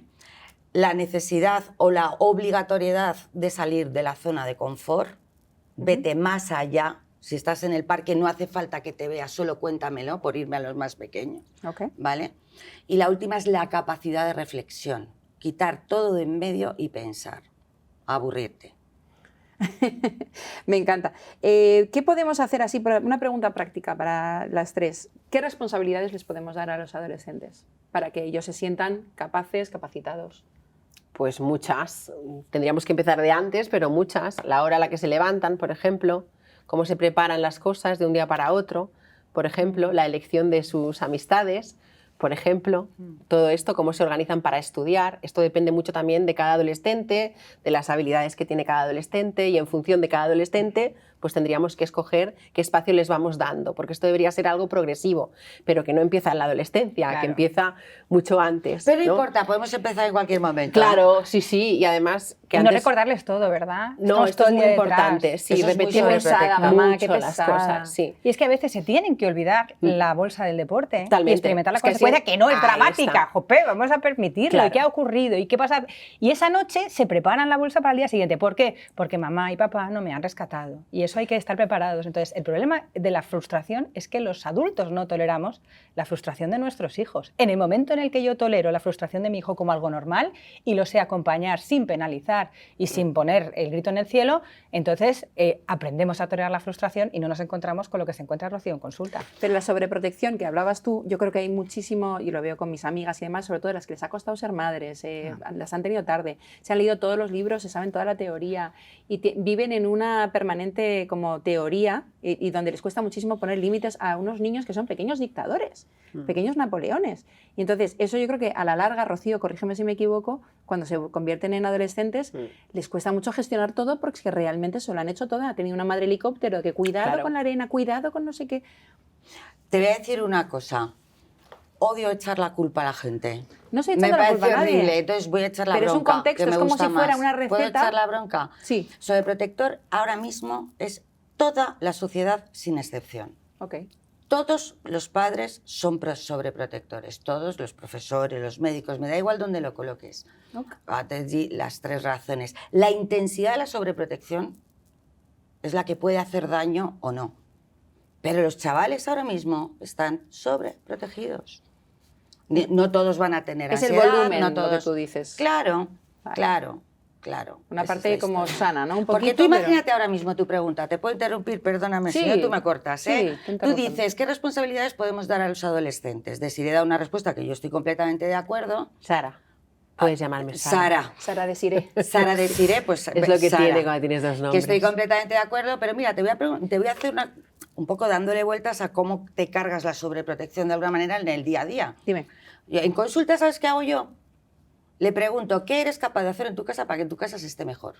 La necesidad o la obligatoriedad de salir de la zona de confort, vete más allá. Si estás en el parque no hace falta que te veas, solo cuéntamelo, por irme a los más pequeños, Ok. ¿vale? Y la última es la capacidad de reflexión, quitar todo de en medio y pensar, aburrirte. Me encanta. ¿Qué podemos hacer así? Una pregunta práctica para las tres. ¿Qué responsabilidades les podemos dar a los adolescentes para que ellos se sientan capaces, capacitados? Pues muchas. Tendríamos que empezar de antes, pero muchas. La hora a la que se levantan, por ejemplo, cómo se preparan las cosas de un día para otro, por ejemplo, la elección de sus amistades, por ejemplo, todo esto, cómo se organizan para estudiar. Esto depende mucho también de cada adolescente, de las habilidades que tiene cada adolescente, y en función de cada adolescente pues tendríamos que escoger qué espacio les vamos dando, porque esto debería ser algo progresivo, pero que no empieza en la adolescencia, Claro. que empieza mucho antes. Pero no ¿no? importa, podemos empezar en cualquier momento. Claro, sí, sí, y además que Y no antes... recordarles todo, ¿verdad? No, Estamos esto todo es el muy día detrás. importante, sí, Eso es muy repetimos sobreprotector. mamá, qué mucho las pesada. cosas, sí. Y es que a veces se tienen que olvidar la bolsa del deporte Totalmente. y experimentar la Es que consecuencia, así- que no es ahí dramática. está. Jope, vamos a permitirlo. Claro. ¿Y qué ha ocurrido? ¿Y qué pasa? Y esa noche se preparan la bolsa para el día siguiente. ¿Por qué? Porque mamá y papá no me han rescatado. Y eso hay que estar preparados. Entonces, el problema de la frustración es que los adultos no toleramos la frustración de nuestros hijos. En el momento en el que yo tolero la frustración de mi hijo como algo normal y lo sé acompañar sin penalizar y sin poner el grito en el cielo, entonces aprendemos a tolerar la frustración y no nos encontramos con lo que se encuentra Rocío en consulta. Pero la sobreprotección que hablabas tú, yo creo que hay muchísimo, y lo veo con mis amigas y demás, sobre todo las que les ha costado ser madres, las han tenido tarde, se han leído todos los libros, se saben toda la teoría y viven en una permanente como teoría y donde les cuesta muchísimo poner límites a unos niños que son pequeños dictadores, pequeños Napoleones. Y entonces eso yo creo que a la larga, Rocío, corrígeme si me equivoco, cuando se convierten en adolescentes, les cuesta mucho gestionar todo porque es que realmente se lo han hecho todo. Ha tenido una madre helicóptero que cuidado Claro. con la arena, cuidado con no sé qué. Te voy a decir una cosa. Odio echar la culpa a la gente. No estoy Me echando la parece culpa a nadie. horrible, entonces voy a echar la Pero es un bronca. contexto, que me es como gusta si fuera más. una ¿Puedo receta? echar la bronca? Sí. Sobreprotector ahora mismo es toda la sociedad sin excepción. Ok. Todos los padres son sobreprotectores, todos los profesores, los médicos, me da igual dónde lo coloques. Ok. Te di las tres razones. La intensidad de la sobreprotección es la que puede hacer daño o no. Pero los chavales ahora mismo están sobreprotegidos. No todos van a tener Es el ansiedad, volumen no lo todos... que tú dices. Claro, Vale. claro. Una Esa es parte la como historia. sana, ¿no? Un poquito, Porque tú pero- imagínate ahora mismo tu pregunta, te puedo interrumpir, perdóname, Sí, si no tú me cortas, sí, ¿eh? te Tú interrumpo. dices, ¿qué responsabilidades podemos dar a los adolescentes? Desiree da una respuesta que yo estoy completamente de acuerdo. Sara, puedes llamarme Sara. Sara Desiré. Sara Desiree, pues Es lo que Sara, tiene cuando tienes dos que nombres. estoy completamente de acuerdo, pero mira, te voy a hacer un poco dándole vueltas a cómo te cargas la sobreprotección de alguna manera en el día a día. Dime. En consulta, ¿sabes qué hago yo? Le pregunto, ¿qué eres capaz de hacer en tu casa para que en tu casa se esté mejor?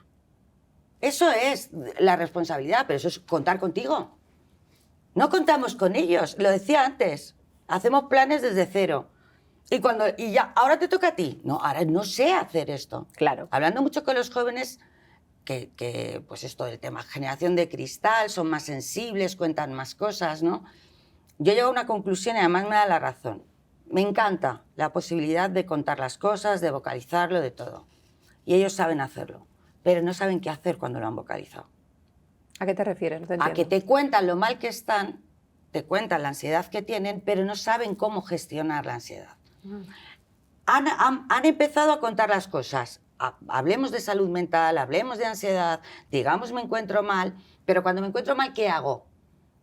Eso es la responsabilidad, pero eso es contar contigo. No contamos con ellos, lo decía antes, hacemos planes desde cero. Y ya, ahora te toca a ti. No, ahora no sé hacer esto. Claro. Hablando mucho con los jóvenes, que pues esto del tema generación de cristal, son más sensibles, cuentan más cosas, ¿no? Yo llego a una conclusión y además me da la razón. Me encanta la posibilidad de contar las cosas, de vocalizarlo, de todo. Y ellos saben hacerlo, pero no saben qué hacer cuando lo han vocalizado. ¿A qué te refieres? No te A entiendo. que te cuentan lo mal que están, te cuentan la ansiedad que tienen, pero no saben cómo gestionar la ansiedad. Han empezado a contar las cosas. Hablemos de salud mental, hablemos de ansiedad, digamos me encuentro mal, pero cuando me encuentro mal, ¿qué hago?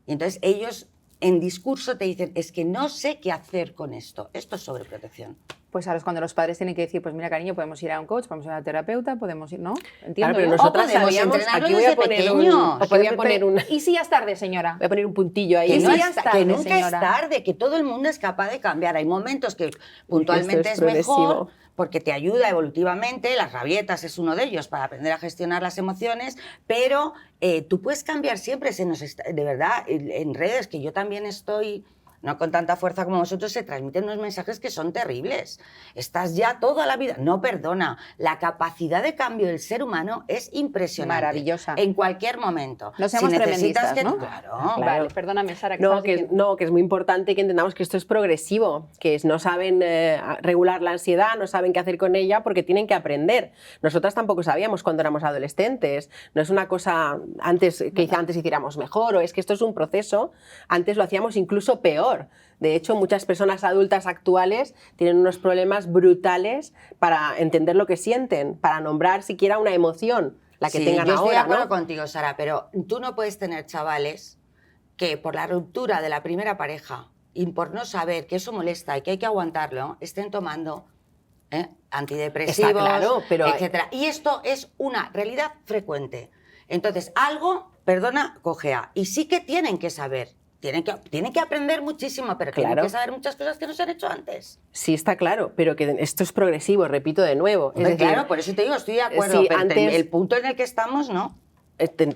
Y entonces ellos en discurso te dicen, es que no sé qué hacer con esto. Esto es sobreprotección. Pues ahora es cuando los padres tienen que decir, pues mira, cariño, podemos ir a un coach, podemos ir a una terapeuta, podemos ir, ¿no? Entiendo. Claro, pero yo. nosotras O podemos sabíamos, entrenarlo aquí voy a desde poner pequeños. aquí voy a poner un, ¿Y si ya es tarde, señora? voy a poner un puntillo ahí. Que, sí, no ya es- es que tarde, nunca señora. es tarde, que todo el mundo es capaz de cambiar. Hay momentos que puntualmente es es mejor progresivo. porque te ayuda evolutivamente, las rabietas es uno de ellos para aprender a gestionar las emociones, pero tú puedes cambiar siempre, de verdad, en redes, que yo también estoy... No con tanta fuerza como vosotros, se transmiten unos mensajes que son terribles. Estás ya toda la vida... No, perdona. La capacidad de cambio del ser humano es impresionante. Maravillosa. En cualquier momento. No seamos necesitas tremendistas, ¿no? Claro. Claro. Vale, perdóname, Sara, ¿qué No estabas que, diciendo? que es muy importante que entendamos que esto es progresivo, que no saben regular la ansiedad, no saben qué hacer con ella porque tienen que aprender. Nosotras tampoco sabíamos cuando éramos adolescentes, no es una cosa que antes hiciéramos mejor, o es que esto es un proceso, antes lo hacíamos incluso peor. De hecho, muchas personas adultas actuales tienen unos problemas brutales para entender lo que sienten, para nombrar siquiera una emoción, la que Sí, tengan yo estoy de ahora, acuerdo ¿no? contigo, Sara, pero tú no puedes tener chavales que por la ruptura de la primera pareja y por no saber que eso molesta y que hay que aguantarlo, estén tomando antidepresivos, Está claro, pero- etcétera. Y esto es una realidad frecuente. Entonces, algo, perdona, cojea. Y sí que tienen que saber. Tienen que aprender muchísimo, pero tienen Claro. que saber muchas cosas que no se han hecho antes. Sí, está claro, pero que esto es progresivo, repito de nuevo. Hombre, es decir, claro, por eso te digo, estoy de acuerdo, sí, pero antes- el punto en el que estamos, ¿no?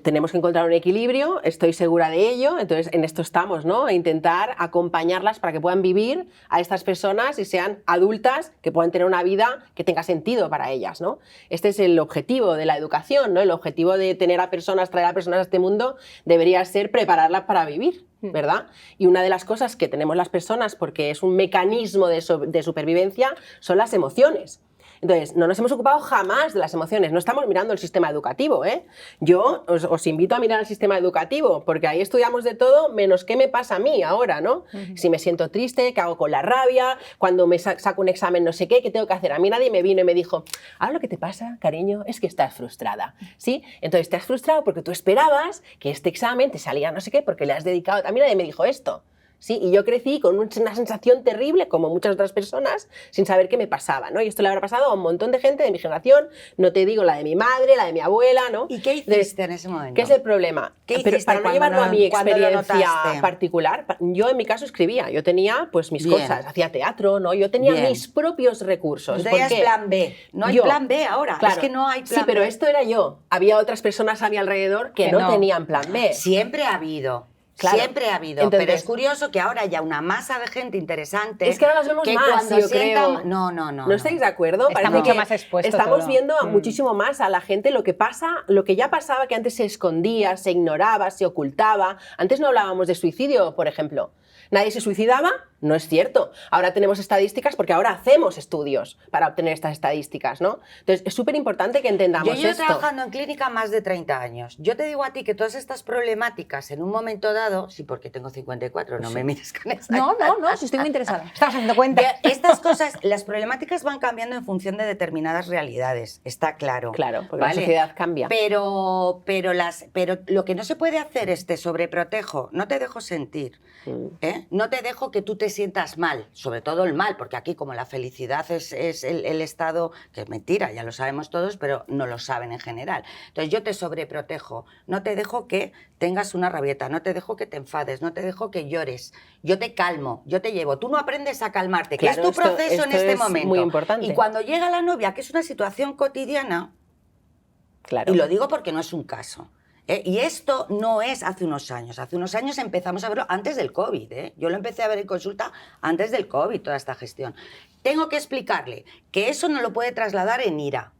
tenemos que encontrar un equilibrio, estoy segura de ello, entonces en esto estamos, ¿no? E intentar acompañarlas para que puedan vivir a estas personas y sean adultas, que puedan tener una vida que tenga sentido para ellas, ¿no? Este es el objetivo de la educación, ¿no? El objetivo de traer a personas a este mundo debería ser prepararlas para vivir, ¿verdad? Y una de las cosas que tenemos las personas, porque es un mecanismo de supervivencia, son las emociones. Entonces, no nos hemos ocupado jamás de las emociones, no estamos mirando el sistema educativo, ¿eh? Yo os invito a mirar el sistema educativo, porque ahí estudiamos de todo, menos qué me pasa a mí ahora, ¿no? Si me siento triste, qué hago con la rabia, cuando me saco un examen no sé qué tengo que hacer. A mí nadie me vino y me dijo, ahora lo que te pasa, cariño, es que estás frustrada, ¿sí? Entonces te has frustrado porque tú esperabas que este examen te saliera no sé qué, porque le has dedicado... A mí nadie me dijo esto. Sí, y yo crecí con una sensación terrible, como muchas otras personas, sin saber qué me pasaba, ¿no? Y esto le habrá pasado a un montón de gente de mi generación, no te digo la de mi madre, la de mi abuela, ¿no? ¿Y qué hiciste en ese momento? ¿Qué es el problema? ¿Qué Pero hiciste para no cuando llevarlo a mi cuando lo experiencia notaste? particular, yo en mi caso escribía, yo tenía pues mis Bien. cosas, hacía teatro, ¿no? Yo tenía Bien. mis propios recursos. Tú tenías ¿Por qué? plan B. No hay Yo. plan B ahora. Claro. Es que no hay plan Sí, pero B. esto era yo. Había otras personas a mi alrededor que Que no no. tenían plan B. Siempre ha habido. Claro. Siempre ha habido. Entonces- pero es curioso que ahora haya una masa de gente interesante. Es que ahora las vemos que más, cuando yo sientan- creo. No. ¿No estáis de acuerdo? Está Parece mucho que más expuesto estamos todo. viendo muchísimo más a la gente lo que pasa, lo que ya pasaba, que antes se escondía, se ignoraba, se ocultaba. Antes no hablábamos de suicidio, por ejemplo. ¿Nadie se suicidaba? No es cierto. Ahora tenemos estadísticas porque ahora hacemos estudios para obtener estas estadísticas, ¿no? Entonces, es súper importante que entendamos Yo llevo esto. trabajando en clínica más de 30 años. Yo te digo a ti que todas estas problemáticas en un momento dado, sí, porque tengo 54, no me mires con esa. No, si estoy muy interesada. ¿Estás dando cuenta? Estas cosas, las problemáticas van cambiando en función de determinadas realidades, está claro. Claro, porque ¿vale? la sociedad cambia. Pero lo que no se puede hacer es te sobreprotejo, no te dejo sentir, ¿eh? No te dejo que tú te sientas mal, sobre todo el mal, porque aquí como la felicidad es el estado, que es mentira, ya lo sabemos todos, pero no lo saben en general. Entonces yo te sobreprotejo, no te dejo que tengas una rabieta, no te dejo que te enfades, no te dejo que llores, yo te calmo, yo te llevo, tú no aprendes a calmarte, que Claro, es tu proceso en esto este es momento. muy importante. Y cuando llega la novia, que es una situación cotidiana, Claro. y lo digo porque no es un caso. Y esto no es hace unos años. Hace unos años empezamos a verlo antes del COVID. Yo lo empecé a ver en consulta antes del COVID, toda esta gestión. Tengo que explicarle que eso no lo puede trasladar en ira.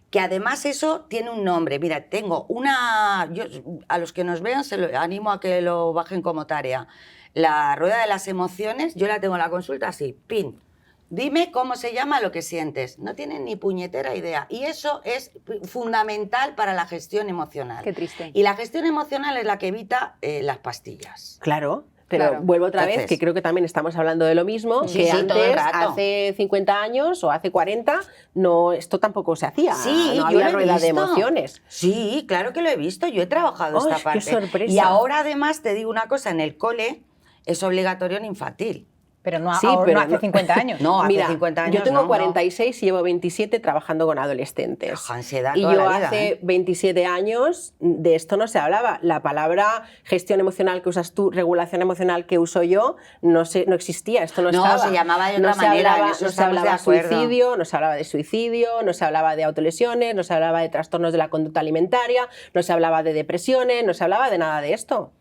Que además eso tiene un nombre. Mira, tengo una... Yo, a los que nos vean se lo animo a que lo bajen como tarea. La rueda de las emociones, yo la tengo en la consulta así, pin. Dime cómo se llama lo que sientes. No tienen ni puñetera idea. Y eso es fundamental para la gestión emocional. Qué triste. Y la gestión emocional es la que evita las pastillas. Claro. Pero Claro. vuelvo otra vez, Entonces, que creo que también estamos hablando de lo mismo, Sí, que sí, todo el antes, rato. hace 50 años o hace 40, no, esto tampoco se hacía, Sí, no yo había lo he rueda de visto. emociones. Sí, claro que lo he visto. Yo he trabajado ¡Ay, esta qué parte. sorpresa! Y ahora además te digo una cosa, en el cole es obligatorio en infantil. Pero no, Sí, ahora, pero no hace no- 50 años. No, hace Mira, 50 años yo tengo no, 46 y llevo 27 trabajando con adolescentes. Ansiedad Y toda yo la vida, hace 27 años de esto no se hablaba. La palabra gestión emocional que usas tú, regulación emocional que uso yo, no existía, esto no No, estaba. se llamaba de No otra se manera, hablaba- en eso no se estamos de hablaba acuerdo. suicidio, no se hablaba de suicidio, no se hablaba de autolesiones, no se hablaba de trastornos de la conducta alimentaria, no se hablaba de depresiones, no se hablaba de nada de esto.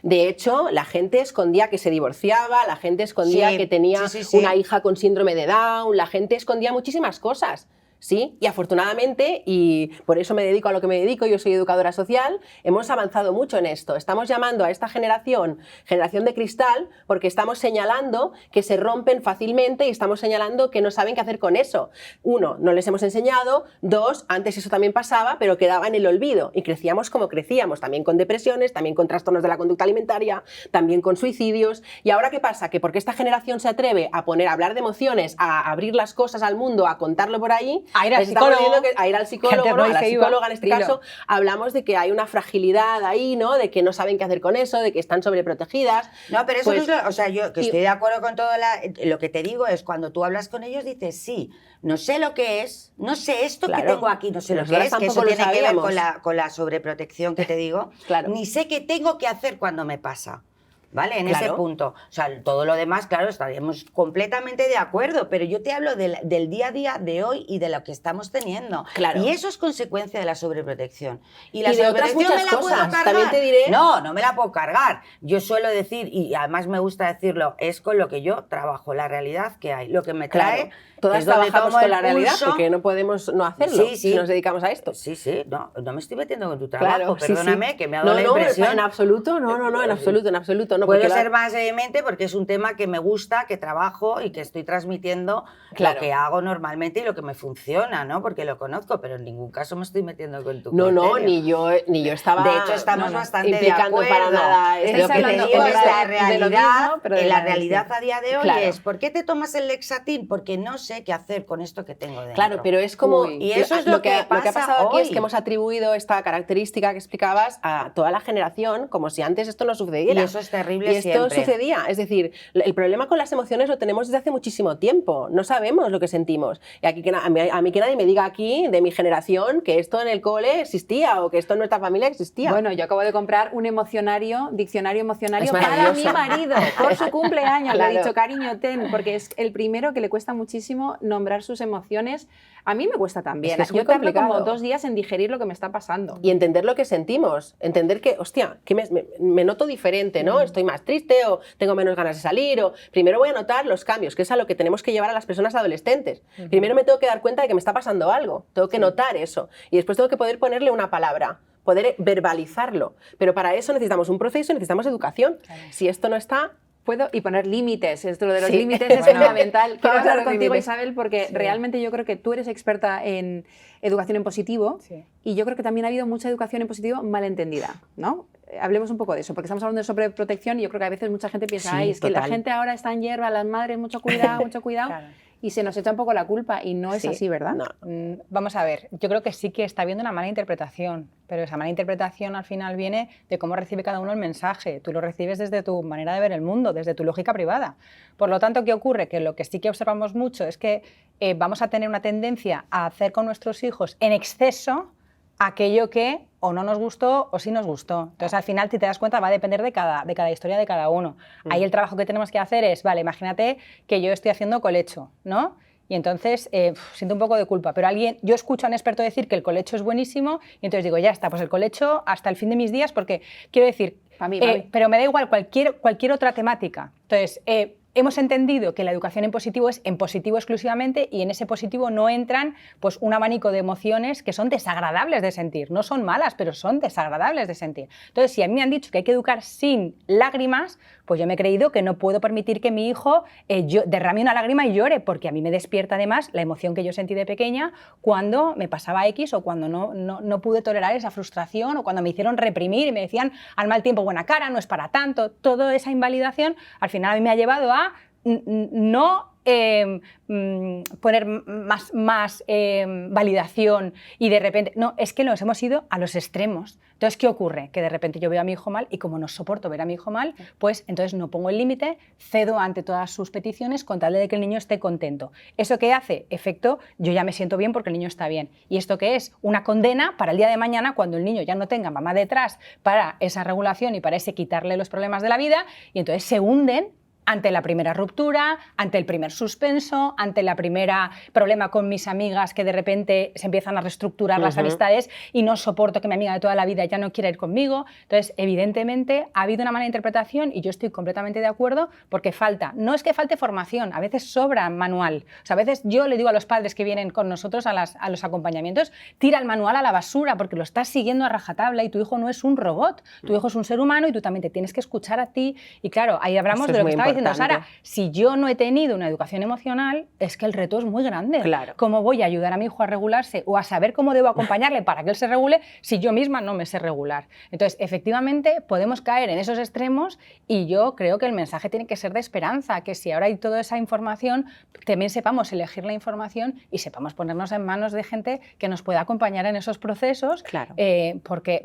De hecho, la gente escondía que se divorciaba, la gente escondía Sí, que tenía sí, sí. una hija con síndrome de Down, la gente escondía muchísimas cosas. Sí, y afortunadamente, y por eso me dedico a lo que me dedico, yo soy educadora social, hemos avanzado mucho en esto. Estamos llamando a esta generación de cristal, porque estamos señalando que se rompen fácilmente y estamos señalando que no saben qué hacer con eso. Uno, no les hemos enseñado. Dos, antes eso también pasaba, pero quedaba en el olvido y crecíamos como crecíamos, también con depresiones, también con trastornos de la conducta alimentaria, también con suicidios. ¿Y ahora qué pasa? Que porque esta generación se atreve a hablar de emociones, a abrir las cosas al mundo, a contarlo por ahí, A ir al estamos psicólogo, viendo a ir al que psicólogo, antes ¿no? no A la se iba. psicóloga en este Dilo. caso, hablamos de que hay una fragilidad ahí, ¿no? De que no saben qué hacer con eso, de que están sobreprotegidas. No, pero eso Pues, no es o sea, yo que y- estoy de acuerdo con todo lo que te digo es cuando tú hablas con ellos dices, sí, no sé lo que es, no sé esto Claro. que tengo aquí, no sé lo que Nosotras es, que eso tampoco lo tiene que ver sabíamos. con la sobreprotección que te digo, Claro. ni sé qué tengo que hacer cuando me pasa. ¿Vale? En ese Claro. punto. O sea, todo lo demás, claro, estaríamos completamente de acuerdo, pero yo te hablo del día a día de hoy y de lo que estamos teniendo. Claro. Y eso es consecuencia de la sobreprotección. Y Y la de otras sobreprotección muchas me la puedo cosas. cargar. También te diré- No me la puedo cargar. Yo suelo decir, y además me gusta decirlo, es con lo que yo trabajo, la realidad que hay. Lo que me trae. Claro. Todas es donde trabajamos tomo con el la realidad pulso. porque no podemos no hacerlo Sí, sí. si nos dedicamos a esto. Sí, no me estoy metiendo con tu trabajo, sí, perdóname, sí. que me ha dado la No, impresión. en absoluto, en absoluto. No, Puedo porque ser más vehemente porque es un tema que me gusta, que trabajo y que estoy transmitiendo Claro. lo que hago normalmente y lo que me funciona, ¿no? Porque lo conozco, pero en ningún caso me estoy metiendo con tu No, criterio. ni yo estaba De hecho, estamos bastante de implicando acuerdo. para nada. Es lo lo que que te te hablando digo digo es es la de lo realidad, mismo, pero de la la realidad a día de hoy Claro. es ¿por qué te tomas el Lexatin? Porque no sé qué hacer con esto que tengo dentro. Claro, pero es como... Uy. Y eso es lo que ha pasa pasado aquí es hoy. que hemos atribuido esta característica que explicabas a toda la generación como si antes esto no sucediera. Y eso es terrible Y esto siempre. sucedía. Es decir, el problema con las emociones lo tenemos desde hace muchísimo tiempo. No sabemos lo que sentimos. Y aquí a mí que nadie me diga aquí, de mi generación, que esto en el cole existía o que esto en nuestra familia existía. Bueno, yo acabo de comprar un diccionario emocionario Es para mi maravilloso. marido por su cumpleaños. Le Claro. he dicho, cariño, ten, porque es el primero que le cuesta muchísimo nombrar sus emociones. A mí me cuesta también. Es que es muy Yo tardo como complicado. 2 días en digerir lo que me está pasando. Y entender lo que sentimos, entender que, hostia, que me noto diferente, ¿no? Estoy más triste o tengo menos ganas de salir o primero voy a notar los cambios, que es a lo que tenemos que llevar a las personas adolescentes. Primero me tengo que dar cuenta de que me está pasando algo, tengo que notar eso y después tengo que poder ponerle una palabra, poder verbalizarlo. Pero para eso necesitamos un proceso, necesitamos educación. Si esto no está... Y poner límites. Esto de los Sí. límites es Bueno, fundamental. Quiero vamos a hablar los contigo, límites. Isabel, porque realmente yo creo que tú eres experta en educación en positivo Sí. y yo creo que también ha habido mucha educación en positivo malentendida, ¿no? Hablemos un poco de eso, porque estamos hablando de sobreprotección y yo creo que a veces mucha gente piensa, Sí, ay, es que la total. gente ahora está en hierba, las madres, mucho cuidado, mucho cuidado, Claro. y se nos echa un poco la culpa y no es Sí, así, ¿verdad? no. Vamos a ver, yo creo que sí que está habiendo una mala interpretación, pero esa mala interpretación al final viene de cómo recibe cada uno el mensaje. Tú lo recibes desde tu manera de ver el mundo, desde tu lógica privada. Por lo tanto, ¿qué ocurre? Que lo que sí que observamos mucho es que vamos a tener una tendencia a hacer con nuestros hijos en exceso aquello que o no nos gustó o sí nos gustó. Entonces, al final, si te das cuenta, va a depender de cada historia de cada uno. Ahí el trabajo que tenemos que hacer es, vale, imagínate que yo estoy haciendo colecho, ¿no? y entonces siento un poco de culpa. Pero yo escucho a un experto decir que el colecho es buenísimo y entonces digo, ya está, pues el colecho hasta el fin de mis días, porque quiero decir, Pa' mí. pero me da igual cualquier otra temática. Entonces, hemos entendido que la educación en positivo es en positivo exclusivamente y en ese positivo no entran pues, un abanico de emociones que son desagradables de sentir. No son malas, pero son desagradables de sentir. Entonces, si a mí me han dicho que hay que educar sin lágrimas, pues yo me he creído que no puedo permitir que mi hijo derrame una lágrima y llore, porque a mí me despierta además la emoción que yo sentí de pequeña cuando me pasaba X o cuando no pude tolerar esa frustración o cuando me hicieron reprimir y me decían al mal tiempo buena cara, no es para tanto. Toda esa invalidación al final a mí me ha llevado a no poner más validación y de repente... No, es que nos hemos ido a los extremos. Entonces, ¿qué ocurre? Que de repente yo veo a mi hijo mal y como no soporto ver a mi hijo mal, pues entonces no pongo el límite, cedo ante todas sus peticiones con tal de que el niño esté contento. ¿Eso qué hace? Efecto, yo ya me siento bien porque el niño está bien. ¿Y esto qué es? Una condena para el día de mañana cuando el niño ya no tenga mamá detrás para esa regulación y para ese quitarle los problemas de la vida y entonces se hunden ante la primera ruptura, ante el primer suspenso, ante la primera problema con mis amigas que de repente se empiezan a reestructurar las amistades y no soporto que mi amiga de toda la vida ya no quiera ir conmigo. Entonces, evidentemente, ha habido una mala interpretación y yo estoy completamente de acuerdo porque no es que falte formación, a veces sobra manual. O sea, a veces yo le digo a los padres que vienen con nosotros a los acompañamientos, tira el manual a la basura porque lo estás siguiendo a rajatabla y tu hijo no es un robot, tu hijo es un ser humano y tú también te tienes que escuchar a ti. Y claro, ahí hablamos de lo que estaba diciendo Sara, si yo no he tenido una educación emocional, es que el reto es muy grande. Claro. ¿Cómo voy a ayudar a mi hijo a regularse o a saber cómo debo acompañarle para que él se regule si yo misma no me sé regular? Entonces, efectivamente, podemos caer en esos extremos y yo creo que el mensaje tiene que ser de esperanza, que si ahora hay toda esa información, también sepamos elegir la información y sepamos ponernos en manos de gente que nos pueda acompañar en esos procesos, claro. Porque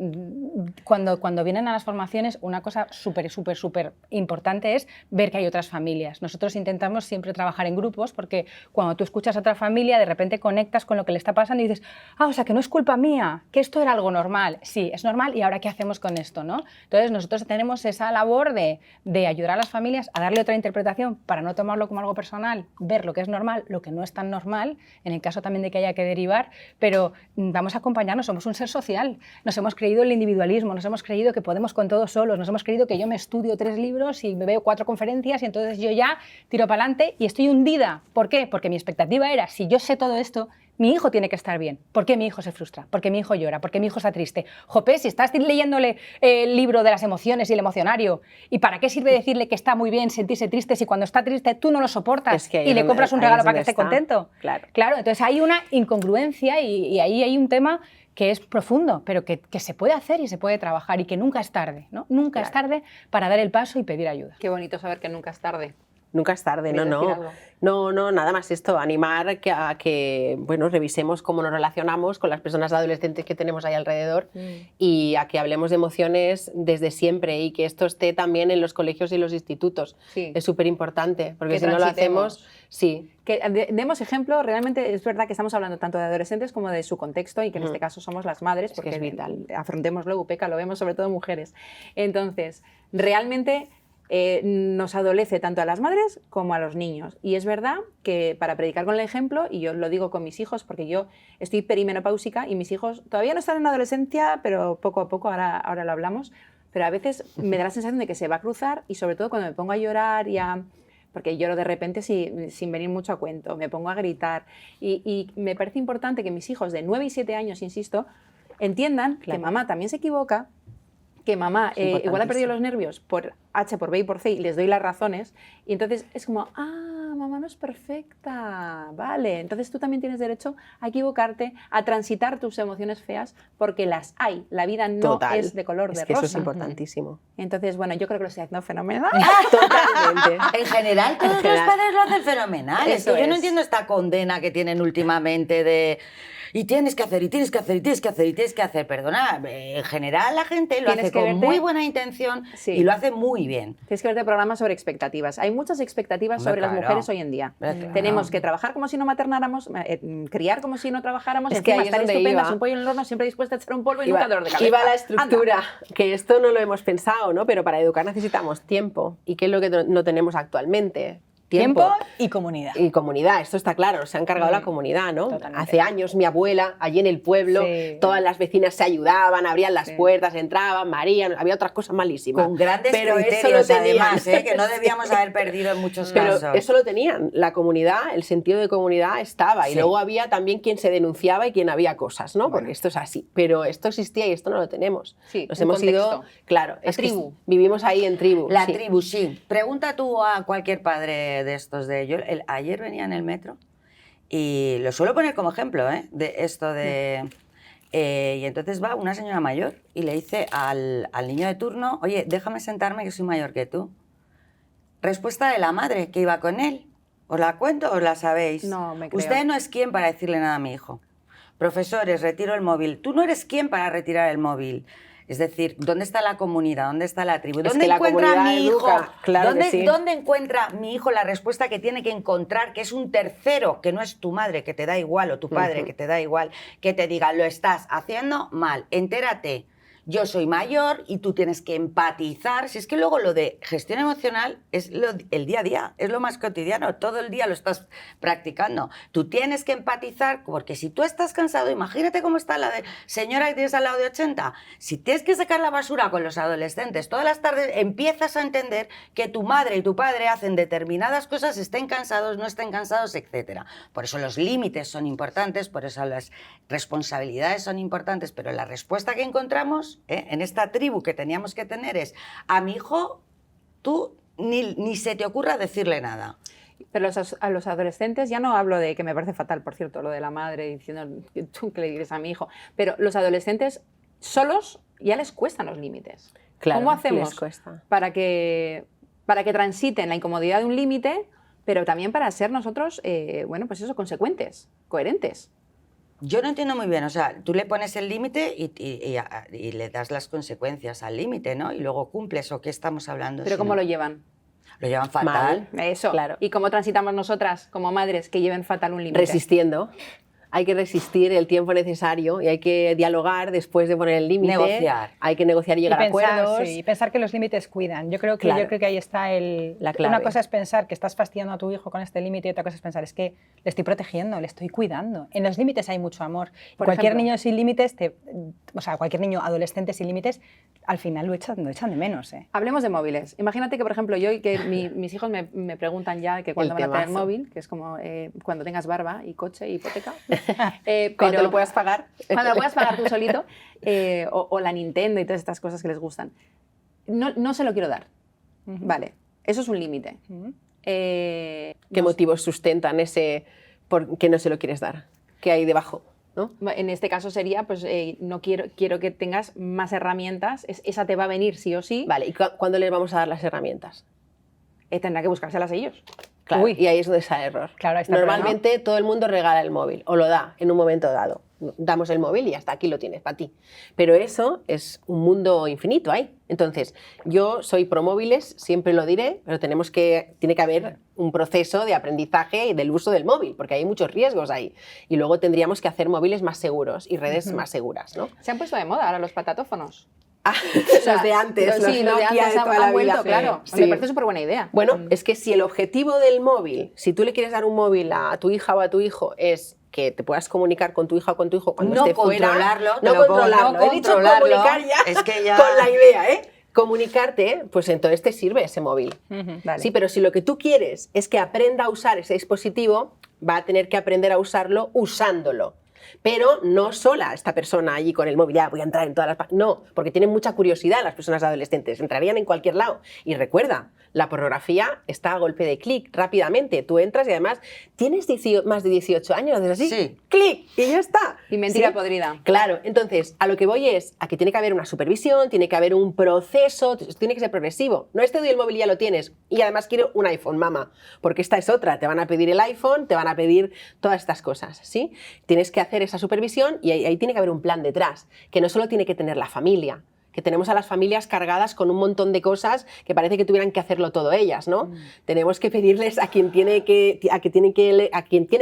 cuando vienen a las formaciones, una cosa súper importante es ver que hay otras familias. Nosotros intentamos siempre trabajar en grupos porque cuando tú escuchas a otra familia, de repente conectas con lo que le está pasando y dices, o sea, que no es culpa mía, que esto era algo normal. Sí, es normal y ahora ¿qué hacemos con esto, no? Entonces nosotros tenemos esa labor de ayudar a las familias a darle otra interpretación para no tomarlo como algo personal, ver lo que es normal, lo que no es tan normal, en el caso también de que haya que derivar, pero vamos a acompañarnos, somos un ser social, nos hemos creído el individualismo, nos hemos creído que podemos con todo solos, nos hemos creído que yo me estudio 3 libros y me veo 4 conferencias y entonces yo ya tiro para adelante y estoy hundida. ¿Por qué? Porque mi expectativa era, si yo sé todo esto, mi hijo tiene que estar bien. ¿Por qué mi hijo se frustra? ¿Por qué mi hijo llora? ¿Por qué mi hijo está triste? Jope, si estás leyéndole el libro de las emociones y el emocionario, ¿y para qué sirve decirle que está muy bien sentirse triste si cuando está triste tú no lo soportas y le compras un regalo para que esté contento? Claro, entonces hay una incongruencia y ahí hay un tema que es profundo, pero que se puede hacer y se puede trabajar y que nunca es tarde, ¿no? Nunca es tarde para dar el paso y pedir ayuda. Qué bonito saber que nunca es tarde. Nunca es tarde, no, nada más esto, animar a que bueno, revisemos cómo nos relacionamos con las personas adolescentes que tenemos ahí alrededor y a que hablemos de emociones desde siempre y que esto esté también en los colegios y los institutos. Sí. Es súper importante, porque que si no lo hacemos, sí. Que demos ejemplo, realmente es verdad que estamos hablando tanto de adolescentes como de su contexto y que en este caso somos las madres, porque es vital. Afrontémoslo, UPECA, lo vemos sobre todo mujeres. Entonces, realmente nos adolece tanto a las madres como a los niños. Y es verdad que para predicar con el ejemplo, y yo lo digo con mis hijos porque yo estoy perimenopáusica y mis hijos todavía no están en la adolescencia, pero poco a poco, ahora lo hablamos, pero a veces me da la sensación de que se va a cruzar y sobre todo cuando me pongo a llorar porque lloro de repente sin venir mucho a cuento, me pongo a gritar y me parece importante que mis hijos de 9 y 7 años, insisto, entiendan que mamá también se equivoca, que mamá igual ha perdido los nervios por H, por B y por C y les doy las razones y entonces es como, mamá no es perfecta, vale, entonces tú también tienes derecho a equivocarte, a transitar tus emociones feas porque las hay, la vida no es de color de rosa. Eso es importantísimo. Entonces, bueno, yo creo que lo estoy haciendo fenomenal. Totalmente. En general, todos los padres lo hacen fenomenal. Es que yo no entiendo esta condena que tienen últimamente de... Y tienes que hacer, y tienes que hacer, y tienes que hacer, y tienes que hacer. Perdona, en general la gente lo hace con muy buena intención y lo hace muy bien. Tienes que verte programas sobre expectativas. Hay muchas expectativas sobre las mujeres hoy en día. Tenemos que trabajar como si no maternáramos, criar como si no trabajáramos, es que ahí estar estupendas, un pollo en el horno, siempre dispuesta a echar un polvo y nunca dolor de cabeza. Iba la estructura, que esto no lo hemos pensado, ¿no? Pero para educar necesitamos tiempo. ¿Y qué es lo que no tenemos actualmente? Tiempo y comunidad. Y comunidad, esto está claro, se han cargado la comunidad, ¿no? Totalmente. Hace años mi abuela, allí en el pueblo, Sí. todas las vecinas se ayudaban, abrían las Sí. puertas, entraban, María, había otras cosas malísimas. Con grandes Pero eso criterios, lo tenían. además, que no debíamos haber perdido en muchos Pero casos. eso lo tenían, la comunidad, el sentido de comunidad estaba, y Sí. luego había también quien se denunciaba y quien había cosas, ¿no? Porque esto es así, pero esto existía y esto no lo tenemos. Sí, Nos un hemos ido, contexto. claro, La es que tribu. vivimos ahí en tribu. La sí. tribu, sí. Pregunta tú a cualquier padre de estos de... Yo ayer venía en el metro y lo suelo poner como ejemplo, de esto de... y entonces va una señora mayor y le dice al niño de turno, oye, déjame sentarme que soy mayor que tú. Respuesta de la madre que iba con él. ¿Os la cuento o os la sabéis? No, me creo. Usted no es quien para decirle nada a mi hijo. Profesores, retiro el móvil. Tú no eres quien para retirar el móvil. Es decir, ¿dónde está la comunidad? ¿Dónde está la tribu? Es ¿Dónde que la encuentra comunidad mi hijo? educa, claro que ¿Dónde, sí. ¿Dónde encuentra mi hijo la respuesta que tiene que encontrar, que es un tercero, que no es tu madre, que te da igual, o tu padre, que te da igual, que te diga, lo estás haciendo mal, entérate. Yo soy mayor y tú tienes que empatizar. Si es que luego lo de gestión emocional es el día a día, es lo más cotidiano, todo el día lo estás practicando. Tú tienes que empatizar porque si tú estás cansado, imagínate cómo está la señora que tienes al lado de 80. Si tienes que sacar la basura con los adolescentes todas las tardes, empiezas a entender que tu madre y tu padre hacen determinadas cosas, estén cansados, no estén cansados, etc. Por eso los límites son importantes, por eso las responsabilidades son importantes, pero la respuesta que encontramos en esta tribu que teníamos que tener es, a mi hijo tú ni se te ocurra decirle nada. Pero a los adolescentes, ya no hablo de, que me parece fatal, por cierto, lo de la madre diciendo tú que le dices a mi hijo, pero los adolescentes solos ya les cuestan los límites. Claro, ¿Cómo hacemos les cuesta. para que transiten la incomodidad de un límite, pero también para ser nosotros, bueno, pues eso, consecuentes, coherentes? Yo no entiendo muy bien, o sea, tú le pones el límite y le das las consecuencias al límite, ¿no? Y luego cumples, ¿o qué estamos hablando? Pero Si ¿cómo no- lo llevan? Lo llevan fatal. Eso. Claro. ¿Y cómo transitamos nosotras como madres que lleven fatal un límite? Resistiendo. Hay que resistir el tiempo necesario y hay que dialogar después de poner el límite. Negociar. Hay que negociar y llegar a acuerdos. Sí, y pensar que los límites cuidan. Yo creo que ahí está La clave. Una cosa es pensar que estás fastidiando a tu hijo con este límite y otra cosa es pensar, es que le estoy protegiendo, le estoy cuidando. En los límites hay mucho amor. Por Cualquier ejemplo. niño sin límites, o sea, cualquier niño adolescente sin límites, al final lo echan de menos. Hablemos de móviles. Imagínate que, por ejemplo, yo y que mis hijos me preguntan ya que cuándo El van a tener temazo. móvil, que es como cuando tengas barba y coche y hipoteca. Cuando lo puedas pagar. Cuando lo puedas pagar tú solito, o la Nintendo y todas estas cosas que les gustan. No se lo quiero dar. Vale, eso es un límite. ¿Qué No sé. motivos sustentan ese por qué no se lo quieres dar? ¿Qué hay debajo? ¿No? En este caso sería, pues, no quiero que tengas más herramientas, esa te va a venir sí o sí, Vale, ¿y cuándo les vamos a dar las herramientas? Tendrá que buscárselas ellos. Claro, Uy. y ahí es donde está el error. Claro, ahí está el Normalmente todo el mundo regala el móvil o lo da en un momento dado. Damos el móvil y hasta aquí lo tienes para ti. Pero eso es un mundo infinito ahí. Entonces, yo soy pro móviles, siempre lo diré, pero tiene que haber un proceso de aprendizaje y del uso del móvil, porque hay muchos riesgos ahí. Y luego tendríamos que hacer móviles más seguros y redes más seguras, ¿no? Se han puesto de moda ahora los patatófonos. Los de antes, sí, los los de Nokia antes de toda la han vuelto, vida. claro. Sí. Me parece súper buena idea. Bueno, es que si el objetivo del móvil, si tú le quieres dar un móvil a tu hija o a tu hijo, es que te puedas comunicar con tu hija o con tu hijo cuando No esté fuera. controlarlo, te No lo pongo, controlarlo. no He dicho controlarlo. comunicar ya, Es que ya- con la idea, ¿eh? Comunicarte, pues entonces te sirve ese móvil. Vale. Sí, pero si lo que tú quieres es que aprenda a usar ese dispositivo, va a tener que aprender a usarlo usándolo. Pero no sola esta persona allí con el móvil, ya voy a entrar en todas las... No, porque tienen mucha curiosidad las personas adolescentes, entrarían en cualquier lado. Y recuerda, la pornografía está a golpe de clic, rápidamente. Tú entras y además, ¿tienes más de 18 años? ¿Haces así? Sí. ¡Clic! Y ya está. Y mentira ¿Sí? podrida. Claro, entonces, a lo que voy es a que tiene que haber una supervisión, tiene que haber un proceso, tiene que ser progresivo. No es te doy el móvil y ya lo tienes. Y además quiero un iPhone, mamá, porque esta es otra. Te van a pedir el iPhone, te van a pedir todas estas cosas, ¿sí? Tienes que hacer esa supervisión y ahí tiene que haber un plan detrás, que no solo tiene que tener la familia, que tenemos a las familias cargadas con un montón de cosas que parece que tuvieran que hacerlo todo ellas, ¿no? Tenemos que pedirles a quien tiene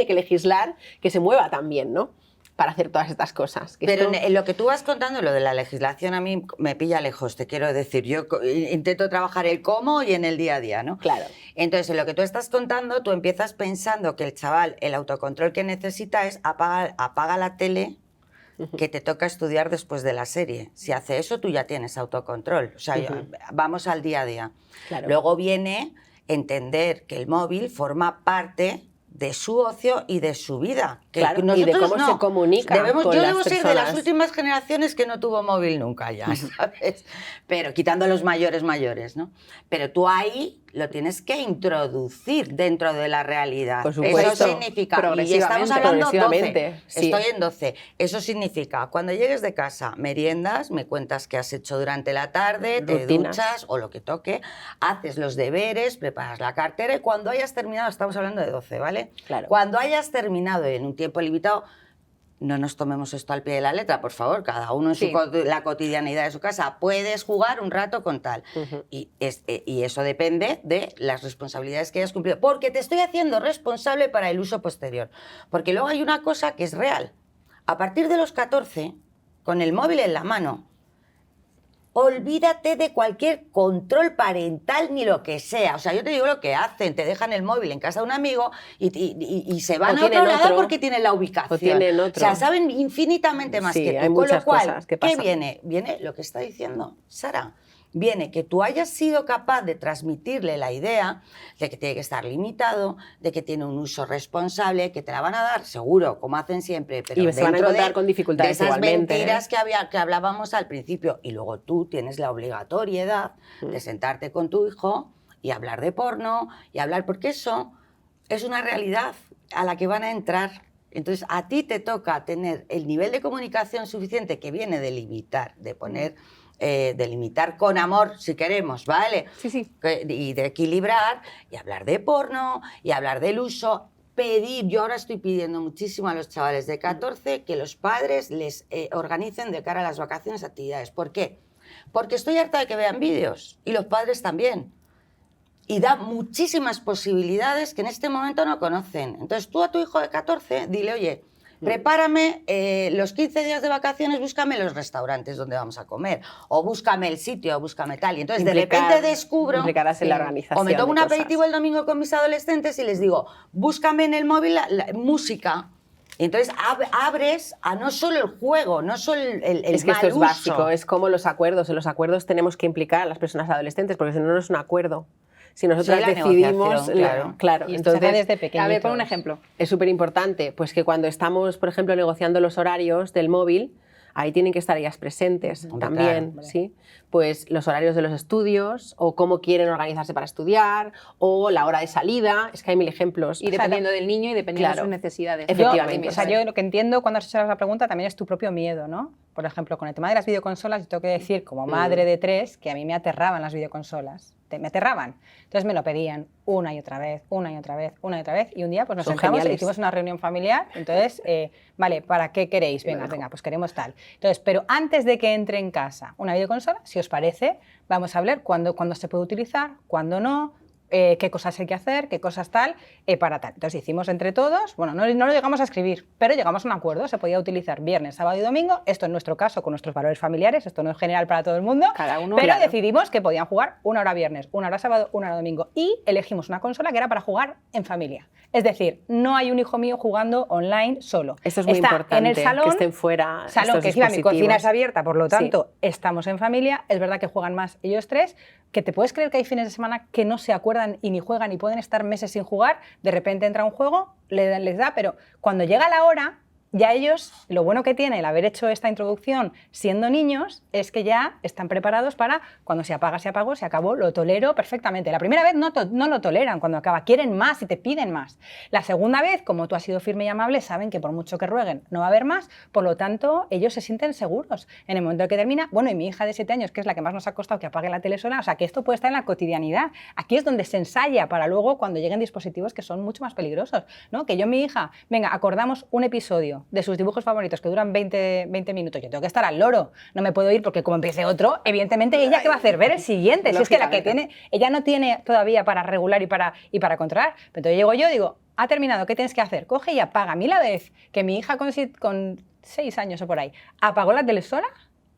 que legislar que se mueva también, ¿no? Para hacer todas estas cosas. Que Pero esto- en lo que tú vas contando, lo de la legislación, a mí me pilla lejos, te quiero decir. Yo intento trabajar el cómo y en el día a día, ¿no? Claro. Entonces, en lo que tú estás contando, tú empiezas pensando que el chaval, el autocontrol que necesita es apaga la tele, que te toca estudiar después de la serie. Si hace eso, tú ya tienes autocontrol. O sea, vamos al día a día. Claro. Luego viene entender que el móvil forma parte de su ocio y de su vida. Que Claro, y de nosotros cómo se comunica con yo las debo ser de personas. las últimas generaciones que no tuvo móvil nunca ya, ¿sabes? Pero quitando a los mayores, ¿no? Pero tú ahí lo tienes que introducir dentro de la realidad. Por supuesto, Eso significa, y progresivamente, estamos hablando 12, progresivamente, sí. estoy en 12. Eso significa, cuando llegues de casa, meriendas, me cuentas qué has hecho durante la tarde, te Rutinas. duchas o lo que toque, haces los deberes, preparas la cartera y cuando hayas terminado, estamos hablando de 12, ¿vale? Claro. Cuando hayas terminado en un tiempo limitado, no nos tomemos esto al pie de la letra, por favor, cada uno en la cotidianidad de su casa. Puedes jugar un rato con tal. Y eso depende de las responsabilidades que hayas cumplido. Porque te estoy haciendo responsable para el uso posterior. Porque luego hay una cosa que es real. A partir de los 14, con el móvil en la mano, olvídate de cualquier control parental ni lo que sea. O sea, yo te digo lo que hacen, te dejan el móvil en casa de un amigo y se van a otro lado porque tienen la ubicación. O tienen otro. O sea, saben infinitamente más Sí, que tú. hay Con muchas lo cual, cosas que ¿qué pasan. viene? Viene lo que está diciendo Sara. Viene que tú hayas sido capaz de transmitirle la idea de que tiene que estar limitado, de que tiene un uso responsable, que te la van a dar, seguro, como hacen siempre, pero Y se van a dentro encontrar con dificultades de esas igualmente, mentiras que hablábamos al principio. Y luego tú tienes la obligatoriedad de sentarte con tu hijo y hablar de porno, y hablar, porque eso es una realidad a la que van a entrar. Entonces, a ti te toca tener el nivel de comunicación suficiente que viene de limitar, de poner... de limitar con amor, si queremos, ¿vale? Sí. Y de equilibrar, y hablar de porno, y hablar del uso. Pedir, yo ahora estoy pidiendo muchísimo a los chavales de 14 que los padres les organicen de cara a las vacaciones actividades. ¿Por qué? Porque estoy harta de que vean vídeos, y los padres también. Y da muchísimas posibilidades que en este momento no conocen. Entonces tú a tu hijo de 14, dile, oye, prepárame los 15 días de vacaciones, búscame los restaurantes donde vamos a comer, o búscame el sitio, o búscame tal. Y entonces de repente descubro, implicarás en la organización o me tomo un de cosas. aperitivo el domingo con mis adolescentes y les digo, búscame en el móvil la música. Y entonces abres a no solo el juego, no solo el Es que esto mal es uso. básico, es como los acuerdos. En los acuerdos tenemos que implicar a las personas adolescentes, porque si no, no es un acuerdo. Si nosotras la decidimos, negociación, claro, Y esto se hace entonces desde pequeñitos. A ver, pon un ejemplo. es súper importante pues que cuando estamos, por ejemplo, negociando los horarios del móvil, ahí tienen que estar ellas presentes Hombre, también, claro. ¿sí? Pues los horarios de los estudios, o cómo quieren organizarse para estudiar, o la hora de salida, es que hay mil ejemplos. Y dependiendo del niño y dependiendo de Claro. sus necesidades. Efectivamente. O sea, yo lo que entiendo cuando has hecho la pregunta también es tu propio miedo, ¿no? Por ejemplo, con el tema de las videoconsolas, yo tengo que decir, como madre de 3, que a mí me aterraban las videoconsolas. Me aterraban. Entonces me lo pedían una y otra vez, una y otra vez, una y otra vez. Y un día pues nos Son sentamos geniales. y hicimos una reunión familiar. Entonces, vale, ¿para qué queréis? Venga, pues queremos tal. Entonces, pero antes de que entre en casa una videoconsola, si os parece, vamos a hablar cuándo se puede utilizar, cuándo no, qué cosas hay que hacer, qué cosas tal, para tal. Entonces hicimos entre todos, bueno, no lo llegamos a escribir, pero llegamos a un acuerdo, se podía utilizar viernes, sábado y domingo, esto en nuestro caso con nuestros valores familiares, esto no es general para todo el mundo, Cada uno, pero claro. decidimos que podían jugar una hora viernes, una hora sábado, una hora domingo, y elegimos una consola que era para jugar en familia. Es decir, no hay un hijo mío jugando online solo. Esto es muy Está importante, en el salón, que estén fuera salón estos que encima mi cocina dispositivos. es abierta, por lo tanto, estamos en familia, es verdad que juegan más ellos 3, que te puedes creer que hay fines de semana que no se acuerdan y ni juegan y pueden estar meses sin jugar, de repente entra un juego, les da, pero cuando llega la hora, ya ellos, lo bueno que tiene el haber hecho esta introducción siendo niños, es que ya están preparados para, cuando se apaga, se apagó, se acabó, lo tolero perfectamente. La primera vez no lo toleran cuando acaba, quieren más y te piden más. La segunda vez, como tú has sido firme y amable, saben que por mucho que rueguen no va a haber más, por lo tanto, ellos se sienten seguros. En el momento en que termina, bueno, y mi hija de 7 años, que es la que más nos ha costado que apague la tele sola, o sea, que esto puede estar en la cotidianidad. Aquí es donde se ensaya para luego, cuando lleguen dispositivos que son mucho más peligrosos, ¿no? Que yo, mi hija, venga, acordamos un episodio de sus dibujos favoritos que duran 20 minutos, yo tengo que estar al loro, no me puedo ir porque como empiece otro, evidentemente ella ¿qué va a hacer? Ver el siguiente, si es que la que tiene, ella no tiene todavía para regular y para controlar, pero entonces llego yo, digo, ha terminado, ¿qué tienes que hacer? Coge y apaga. A mí la vez que mi hija con 6 años o por ahí apagó la tele sola,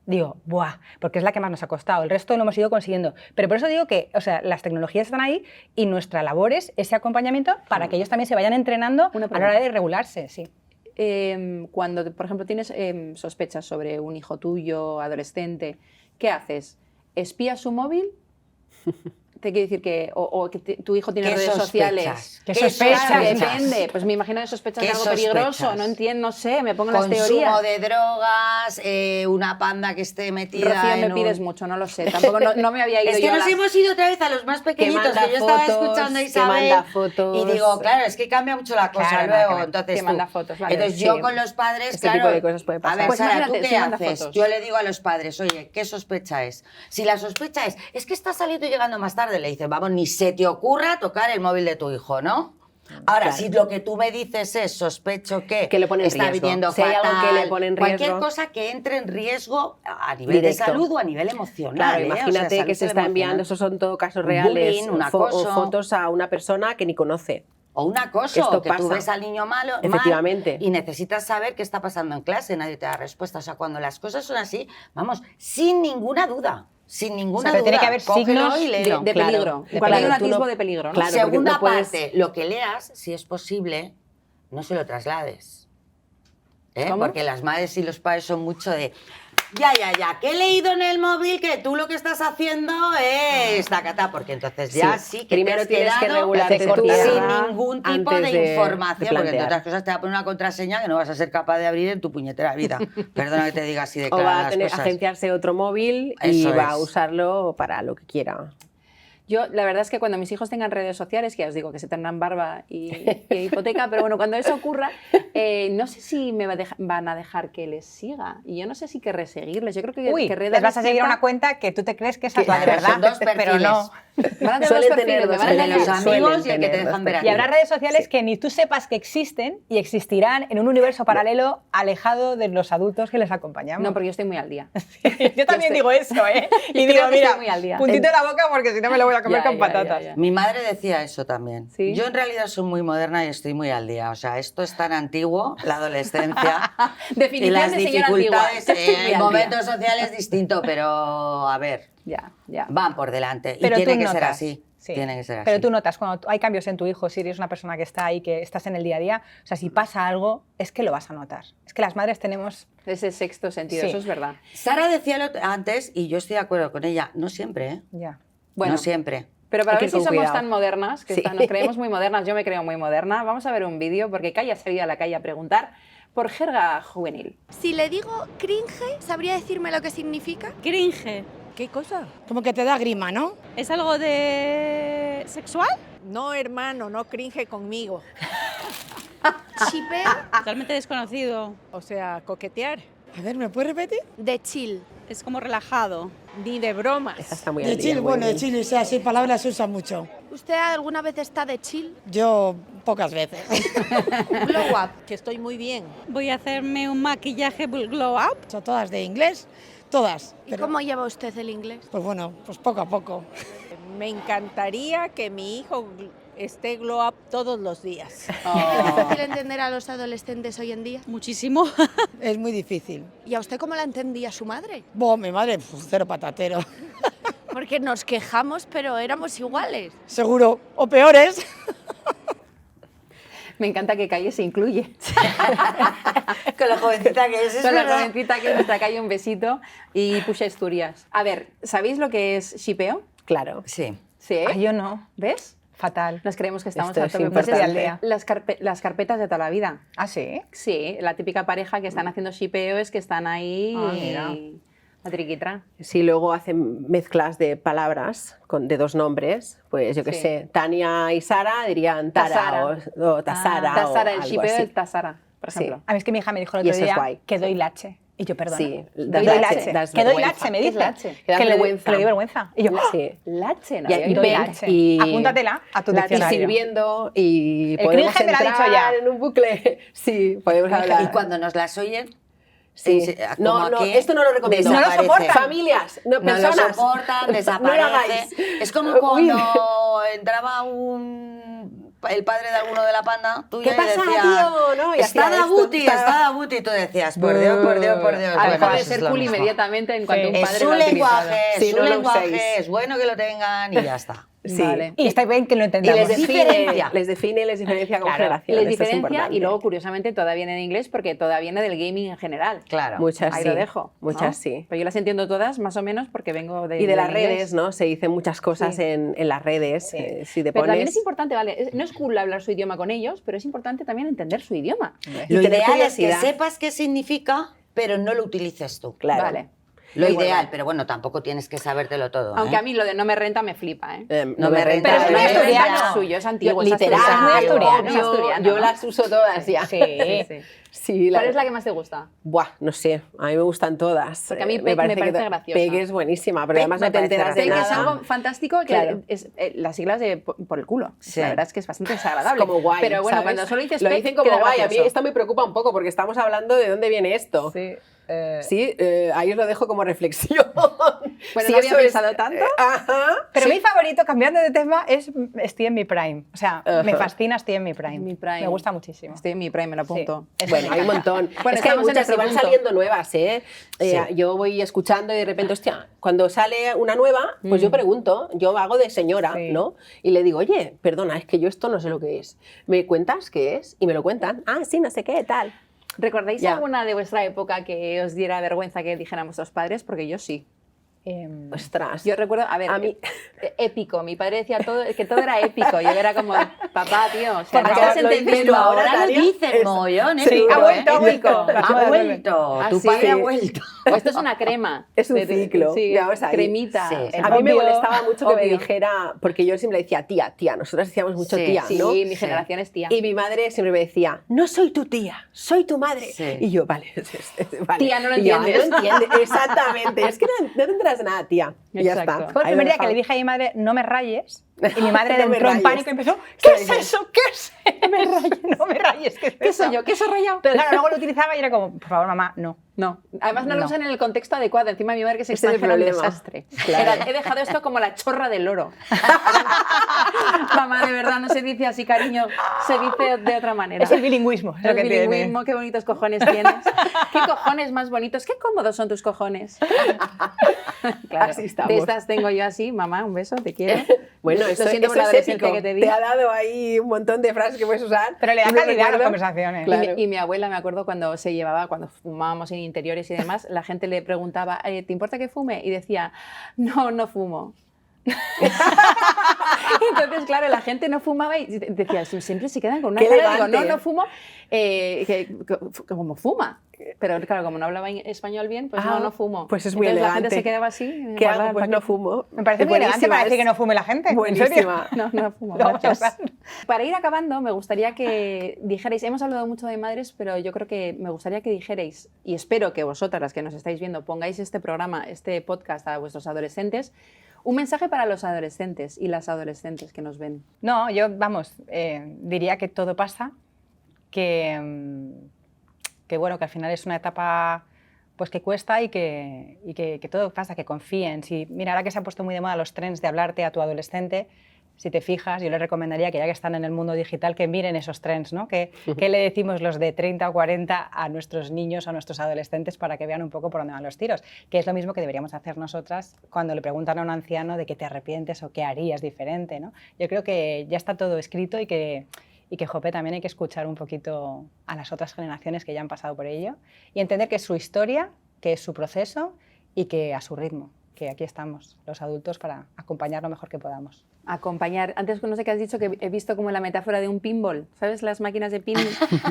digo, ¡buah! Porque es la que más nos ha costado. El resto lo hemos ido consiguiendo. Pero por eso digo que, o sea, las tecnologías están ahí y nuestra labor es ese acompañamiento para que ellos también se vayan entrenando a la hora de regularse, sí. Cuando, por ejemplo, tienes sospechas sobre un hijo tuyo, adolescente, ¿qué haces? ¿Espías su móvil? Te quiero decir que, o que tu hijo tiene redes sociales. ¿Qué sospechas? Claro, depende. Pues me imagino que sospechas de algo peligroso. No entiendo, no sé, me pongo en las teorías. Consumo de drogas, una panda que esté metida Rocío, me pides mucho, no lo sé. Tampoco no me había ido Es que yo nos hemos ido otra vez a los más pequeñitos, que yo estaba escuchando a Isabel fotos, y digo, claro, es que cambia mucho la cosa Claro, luego. claro, entonces que manda fotos, vale, entonces sí. yo con los padres, Este claro, tipo de cosas puede pasar. a ver, Pues Sara, ¿tú imagínate, qué sí manda haces? fotos. Yo le digo a los padres, oye, ¿qué sospecha es? Si la sospecha es que está saliendo y llegando más tarde, le dicen, vamos, ni se te ocurra tocar el móvil de tu hijo, ¿no? Ahora, Claro. si lo que tú me dices es sospecho que le pone en está riesgo. viniendo Si hay algo fatal, que le pone en cualquier riesgo. cosa que entre en riesgo a nivel Directo. de salud o a nivel emocional. Claro, ¿eh? O sea, imagínate salud que se está emocional. enviando, esos son todo casos Un reales, bullying, un acoso. o fotos a una persona que ni conoce. O un acoso, Esto que tú pasa. ves al niño malo mal, Efectivamente. y necesitas saber qué está pasando en clase, nadie te da respuesta. O sea, cuando las cosas son así, vamos, sin ninguna duda, sin ninguna pero duda. tiene que haber cógelo signos y De léelo. Claro, peligro. de Cuando hay un peligro. Tú atisbo no- de peligro, ¿no? Claro, porque Segunda no puedes- parte, lo que leas, si es posible, no se lo traslades. ¿Cómo? Porque las madres y los padres son mucho de... Ya, que he leído en el móvil que tú lo que estás haciendo es tacatá, porque entonces ya sí, que primero te has tienes que quedado regularte tú tú sin ningún tipo antes de información, porque entre plantear. otras cosas te va a poner una contraseña que no vas a ser capaz de abrir en tu puñetera vida. Perdona que te diga así de O claras va a las tener cosas. agenciarse otro móvil y Eso va a es. usarlo para lo que quiera. Yo, la verdad es que cuando mis hijos tengan redes sociales, que ya os digo que se tendrán barba y hipoteca, pero bueno, cuando eso ocurra, no sé si van a dejar que les siga. Y yo no sé si querré seguirles. Yo creo que Uy, querré les vas a darles seguir a una cierta- cuenta que tú te crees que esa es Que la de verdad, son dos pero no. Van a tener Suelen dos perfiles, tener me dos van a El de engañar. los perfiles. amigos Suelen y el que te tener dejan dos ver a Y ti. habrá redes sociales que ni tú sepas que existen y existirán en un universo paralelo alejado de los adultos que les acompañamos. No, porque yo estoy muy al día. Yo también digo eso, ¿eh? Y Creo digo, que mira, estoy muy al día. puntito en la boca porque si no me lo voy a comer Ya, con ya, patatas. ya. Mi madre decía eso también. ¿Sí? Yo en realidad soy muy moderna y estoy muy al día. O sea, esto es tan antiguo, la adolescencia. Definición y las de señora antigua. dificultades Yo estoy muy al en día. momentos sociales distinto, pero a ver, Ya. van por delante. Pero y tú tiene que ser notas, así. sí. Tiene que ser así. Pero tú notas, cuando hay cambios en tu hijo, si eres una persona que está ahí, que estás en el día a día, o sea, si pasa algo, es que lo vas a notar. Es que las madres tenemos... Ese sexto sentido, Sí. eso es verdad. Sara decía antes, y yo estoy de acuerdo con ella, no siempre, ¿eh? Ya. Bueno, No siempre. pero para Hay que ver si ir con somos cuidado. tan modernas, que Sí. nos creemos muy modernas, yo me creo muy moderna, vamos a ver un vídeo, porque Kaya ha salido a la calle a preguntar por jerga juvenil. Si le digo cringe, ¿sabría decirme lo que significa? Cringe. ¿Qué cosa? Como que te da grima, ¿no? ¿Es algo de sexual? No, hermano, no cringe conmigo. Chipeo Totalmente desconocido. O sea, coquetear. A ver, ¿me puedes repetir? de chill. Es como relajado. Ni de bromas. Esta está muy De al día, Chile, muy bueno, de bien. Chile, o sea, sí, palabras se usan mucho. ¿Usted alguna vez está de chill? Yo pocas veces. Glow up. Que estoy muy bien. Voy a hacerme un maquillaje glow up. Son todas de inglés, todas. ¿Y Pero, cómo lleva usted el inglés? pues bueno, pues poco a poco. Me encantaría que mi hijo esté glow up todos los días. ¿Es difícil entender a los adolescentes hoy en día? Muchísimo. Es muy difícil. ¿Y a usted cómo la entendía su madre? Mi madre, pues, cero patatero. Porque nos quejamos, pero éramos iguales. Seguro, o peores. Me encanta que Kaya se incluye. Con la jovencita que es Con la verdad. jovencita que es nuestra Kaya, un besito y Puxa Asturias. A ver, ¿sabéis lo que es shipeo? Claro. Sí. Sí. Ah, yo no. ¿Ves? Fatal. Nos creemos que estamos Esto a es tope. Pues importante. las carpetas de toda la vida. ¿Ah, sí? Sí, la típica pareja que están haciendo shipeo es que están ahí Ah, mira. a triquitra. Si luego hacen mezclas de palabras de dos nombres, pues yo qué Sí. sé, Tania y Sara dirían Tara Tasara. o Tasara. o Tasara, el algo shipeo así. es Tasara, por Sí. ejemplo. A mí es que mi hija me dijo el Y otro eso es día guay. que doy lache. Y yo, perdona. Sí, doy das lache. das Que doy vergüenza. lache, me ¿Qué es dice. lache? Que das vergüenza. Que le doy vergüenza. Y yo, ¡ah! Sí. Lache, ¿no? Y, había y oído doy ven, lache. y Apúntatela a tu y diccionario. sirviendo y El podemos cringe me lo ha dicho entrar ya. en un bucle. Sí, podemos hablar. Y cuando nos las oyen, Sí. como No, no, que esto no lo recomiendo. No lo desaparece. soportan. Familias, no, No lo personas. soportan, No lo hagáis. desaparece. Es como cuando entraba un el padre de alguno de la panda tuya ¿Qué y pasa, decía, tío? ¿No? Y está hacía Dabuti, esto, está Dabuti. Y tú decías, por Dios, por Dios, por Dios. Ha dejado Bueno, de eso ser es lo cool mismo. inmediatamente en cuanto un Es padre su lo ha utilizado. lenguaje, es Sí, su no lo lenguaje, uséis. es bueno que lo tengan y ya está. Sí. Vale. Y está bien que lo Y entendamos. les Diferencia. define y les diferencia con Claro. generaciones. Les esto es diferencia importante. y luego, curiosamente, toda viene en inglés porque toda viene del gaming en general. Claro. Muchas Ahí sí. lo dejo. ¿no? Muchas sí. Pero yo las entiendo todas, más o menos, porque vengo de Y de las del inglés. redes, ¿no? Se dicen muchas cosas Sí. en las redes. Sí. Si te Pero pones... también es importante, vale, no es cool hablar su idioma con ellos, pero es importante también entender su idioma. Y Lo tener ideal es que curiosidad. sepas qué significa, pero no lo utilices tú. Claro. Vale. Lo Igual, ideal, vale. pero bueno, tampoco tienes que sabértelo todo. Aunque ¿eh? a mí lo de no me renta me flipa, ¿eh? No me renta. Pero es muy no me asturiano. renta. Es suyo, es antiguo, es Literal, asturiano. es muy asturiano, es asturiano, yo ¿no? las uso todas ya. Sí. Sí. Sí, ¿Cuál es la que más te gusta? Buah, no sé, a mí me gustan todas. Porque a mí Me Peg me que parece to- graciosa. Peg es buenísima, pero Peg además me no te parece enteras de Sé que es nada. algo fantástico, que Claro. es las siglas de por el culo. Sí. La verdad es que es bastante desagradable. Como guay, Pero bueno, ¿sabes? cuando solo dices lo Peg, dicen como queda guay. A mí gracioso. esto me preocupa un poco porque estamos hablando de dónde viene esto. Sí. Sí, ahí os lo dejo como reflexión. Bueno, Si no había eso es- pensado tanto. Ajá. Pero Sí. mi favorito, cambiando de tema, es Estoy en mi prime. O sea, me Ajá. fascina Estoy en mi prime. Mi prime. Me gusta muchísimo. Estoy en mi prime, me lo apunto. Sí. Bueno, hay un montón. Bueno, es que hay estamos en muchas nuestro y van punto. saliendo nuevas, ¿eh? Sí. Yo voy escuchando y de repente, hostia, cuando sale una nueva, pues yo pregunto, yo hago de señora, Sí. ¿no? Y le digo, oye, perdona, es que yo esto no sé lo que es. ¿Me cuentas qué es? Y me lo cuentan. Ah, sí, no sé qué, tal. ¿Recordáis Ya. alguna de vuestra época que os diera vergüenza que dijeran vuestros padres? Porque yo sí. Ostras. Yo recuerdo, a ver, A mí- épico. Mi padre decía que todo era épico. Yo era como, papá, tío, o sea, no Porque estás lo entendiendo entiendo ahora. Ahora lo Tania, dicen es- mogollón, Sí, seguro, ha vuelto, ¿eh? ha vuelto. Ha vuelto. ¿Ah, Tu sí? padre ha vuelto. O esto es una crema. Es un ciclo. Sí, Ya ves ahí. cremita. Sí. el A mí me obvio, molestaba mucho que me obvio. dijera, porque yo siempre le decía tía, nosotras decíamos mucho Sí, tía, Sí, ¿no? mi generación es tía. Y mi madre siempre me decía, no soy tu tía, soy tu madre. Sí. Y yo, vale, vale. Tía, no lo Y yo, entiendes. no entiendes, exactamente. Es que no tendrás nada, tía. Y ya Exacto. está. Fue el Ahí primer lo día que le dejamos. dije a mi madre, no me rayes. Y mi madre No me entró en rayes. pánico y empezó, ¿qué es eso? ¿Qué es? No me rayes, no me rayes. ¿Qué es ¿Qué eso? soy yo? ¿Qué soy rayado? Pero claro, luego lo utilizaba y era como, por favor, mamá, no. No, además no lo No. usan en el contexto adecuado. Encima mi madre que se Ese es el extranjera un problema. desastre. Claro. Era, he dejado esto como la chorra del loro. Mamá, de verdad, no se dice así, cariño. Se dice de otra manera. Es el bilingüismo. Es lo El que tiene. bilingüismo, qué bonitos cojones tienes. Qué cojones más bonitos, qué cómodos son tus cojones. Claro, Así estamos. de estas tengo yo así, mamá, un beso, te quiero. Bueno, Lo eso, siento por eso la es adolescencia épico. que te di. Te ha dado ahí un montón de frases que puedes usar. Pero le da Y me calidad a las recuerdo- conversaciones. Claro. Y mi abuela, me acuerdo cuando se llevaba, cuando fumábamos en interiores y demás, la gente le preguntaba, ¿te importa que fume? Y decía, no, no fumo. Entonces, claro, la gente no fumaba y decía, siempre se quedan con una Qué cara, digo, elegante. no, no fumo, como fuma. Pero claro, como no hablaba español bien, pues no, no fumo. Pues es muy Entonces, elegante. la gente se quedaba así. ¿Qué guardaba hago? el Pues no paquete. fumo. Me parece Es muy elegante buenísima, para decir es que no fume la gente. ¿En serio? Buenísima. No, no fumo. Lo vamos a gracias. usar. Para ir acabando, me gustaría que dijerais, hemos hablado mucho de madres, pero yo creo que me gustaría que dijerais, y espero que vosotras, las que nos estáis viendo, pongáis este programa, este podcast a vuestros adolescentes, un mensaje para los adolescentes y las adolescentes que nos ven. No, yo, vamos, diría que todo pasa, que bueno, que al final es una etapa pues que cuesta y que todo pasa, que confíen. Si, mira, ahora que se han puesto muy de moda los trends de hablarte a tu adolescente, si te fijas, yo les recomendaría que ya que están en el mundo digital, que miren esos trends, ¿no? ¿Qué le decimos los de 30 o 40 a nuestros niños, a nuestros adolescentes, para que vean un poco por dónde van los tiros? Que es lo mismo que deberíamos hacer nosotras cuando le preguntan a un anciano de qué te arrepientes o qué harías diferente, ¿no? Yo creo que ya está todo escrito y que, jope, también hay que escuchar un poquito a las otras generaciones que ya han pasado por ello y entender que es su historia, que es su proceso y que a su ritmo, que aquí estamos los adultos para acompañar lo mejor que podamos. Acompañar. Antes no sé qué has dicho, que he visto como la metáfora de un pinball, ¿sabes? Las máquinas de pin.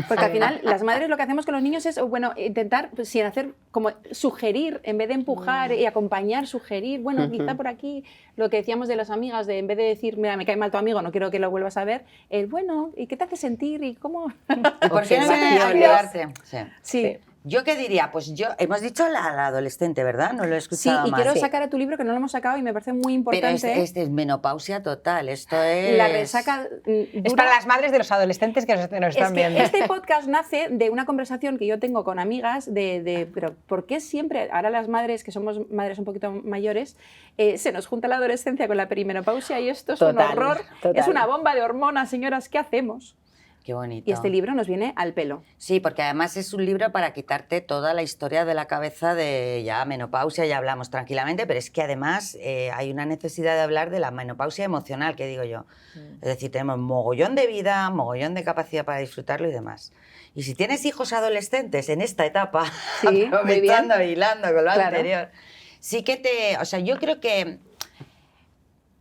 Porque al final las madres lo que hacemos con los niños es, bueno, intentar, pues, sin hacer, como sugerir, en vez de empujar y acompañar, sugerir, bueno, quizá por aquí, lo que decíamos de las amigas, de en vez de decir, mira, me cae mal tu amigo, no quiero que lo vuelvas a ver, el bueno, ¿y qué te hace sentir? ¿Y cómo? ¿Por qué no vienes a Observaciones. cuidarte? Sí. Sí. Yo qué diría, pues hemos dicho la adolescente, ¿verdad? No lo he Sí, escuchado y mal. quiero sacar a tu libro, que no lo hemos sacado y me parece muy Pero importante. es menopausia total, esto es... La resaca Es dura. para las madres de los adolescentes que nos Es están que viendo. este podcast nace de una conversación que yo tengo con amigas pero ¿por qué siempre, ahora las madres, que somos madres un poquito mayores, se nos junta la adolescencia con la perimenopausia y esto es un Total, horror, total. es una bomba de hormonas, señoras, ¿qué hacemos? Qué bonito. Y este libro nos viene al pelo. Sí, porque además es un libro para quitarte toda la historia de la cabeza de ya menopausia, ya hablamos tranquilamente, pero es que además hay una necesidad de hablar de la menopausia emocional, que digo yo. Es decir, tenemos mogollón de vida, mogollón de capacidad para disfrutarlo y demás. Y si tienes hijos adolescentes en esta etapa, Sí, muy aprovechando y hilando con lo Claro. anterior, sí que o sea, yo creo que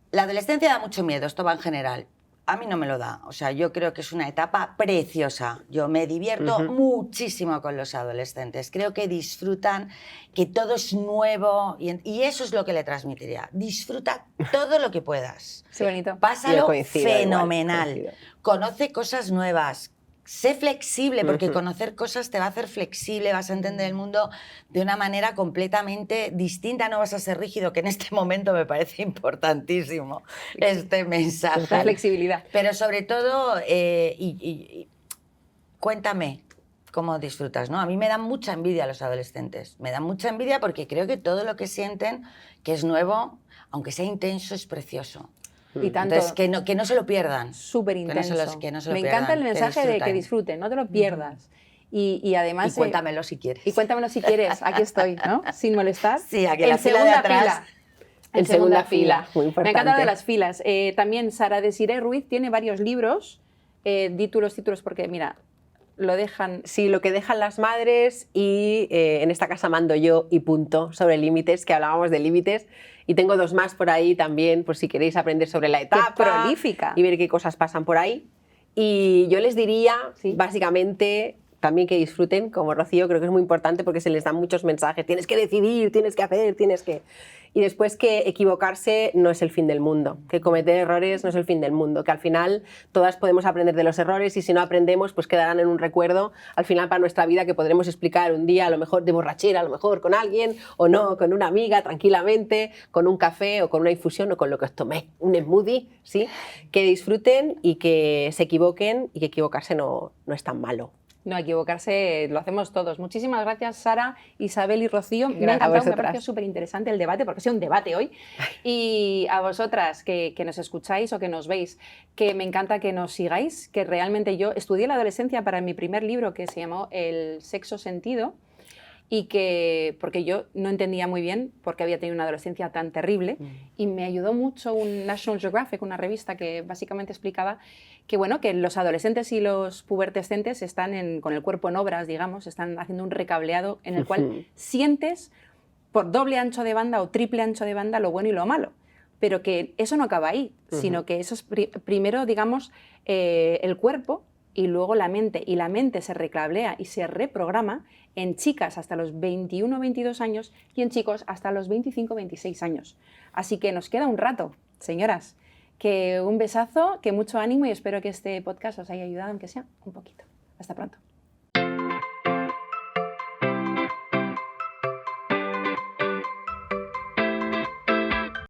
la adolescencia da mucho miedo, esto va en general. A mí no me lo da. O sea, yo creo que es una etapa preciosa. Yo me divierto muchísimo con los adolescentes. Creo que disfrutan, que todo es nuevo y eso es lo que le transmitiría. Disfruta todo lo que puedas. Qué bonito. Pásalo Yo coincido, igual, fenomenal. coincido. Conoce cosas nuevas. Sé flexible, porque conocer cosas te va a hacer flexible, vas a entender el mundo de una manera completamente distinta, no vas a ser rígido, que en este momento me parece importantísimo este mensaje. La flexibilidad. Pero sobre todo, cuéntame cómo disfrutas, ¿no? A mí me dan mucha envidia los adolescentes, me dan mucha envidia porque creo que todo lo que sienten, que es nuevo, aunque sea intenso, es precioso. Y tanto. Entonces, que no se lo pierdan. Súper Que no intenso. se que no se lo Me pierdan, encanta el que mensaje de que disfruten. disfruten, no te lo pierdas. Y además... Y cuéntamelo si quieres. Y cuéntamelo si quieres, aquí estoy, ¿no? Sin molestar. Sí, aquí en la fila de atrás. En segunda fila, muy Me encanta lo importante. de las filas. También Sara Desiré Ruiz tiene varios libros. Di tú los títulos porque, mira, lo dejan... Sí, lo que dejan las madres y en esta casa mando yo y punto, sobre límites, que hablábamos de límites. Y tengo 2 más por ahí también, por si queréis aprender sobre la etapa. prolífica! Y ver qué cosas pasan por ahí. Y yo les diría, Sí. básicamente, también que disfruten, como Rocío, creo que es muy importante porque se les dan muchos mensajes. Tienes que decidir, tienes que hacer, tienes que... Y después que equivocarse no es el fin del mundo, que cometer errores no es el fin del mundo, que al final todas podemos aprender de los errores y si no aprendemos pues quedarán en un recuerdo al final para nuestra vida que podremos explicar un día a lo mejor de borrachera, a lo mejor con alguien o no, con una amiga tranquilamente, con un café o con una infusión o con lo que os tomé, un smoothie, ¿sí? Que disfruten y que se equivoquen y que equivocarse no es tan malo. No, equivocarse lo hacemos todos. Muchísimas gracias, Sara, Isabel y Rocío. Me ha Gracias a encantado, me ha vosotras. parecido súper interesante el debate, porque ha sido un debate hoy. Y a vosotras que nos escucháis o que nos veis, que me encanta que nos sigáis, que realmente yo estudié la adolescencia para mi primer libro que se llamó El sexo sentido, y que, porque yo no entendía muy bien por qué había tenido una adolescencia tan terrible, y me ayudó mucho un National Geographic, una revista que básicamente explicaba que, bueno, que los adolescentes y los pubertescentes están con el cuerpo en obras, digamos, están haciendo un recableado en el cual sientes por doble ancho de banda o triple ancho de banda lo bueno y lo malo, pero que eso no acaba ahí, sino que eso es primero, digamos, el cuerpo y luego la mente, y la mente se recablea y se reprograma en chicas hasta los 21 o 22 años y en chicos hasta los 25 o 26 años. Así que nos queda un rato, señoras, que un besazo, que mucho ánimo y espero que este podcast os haya ayudado, aunque sea un poquito. Hasta pronto.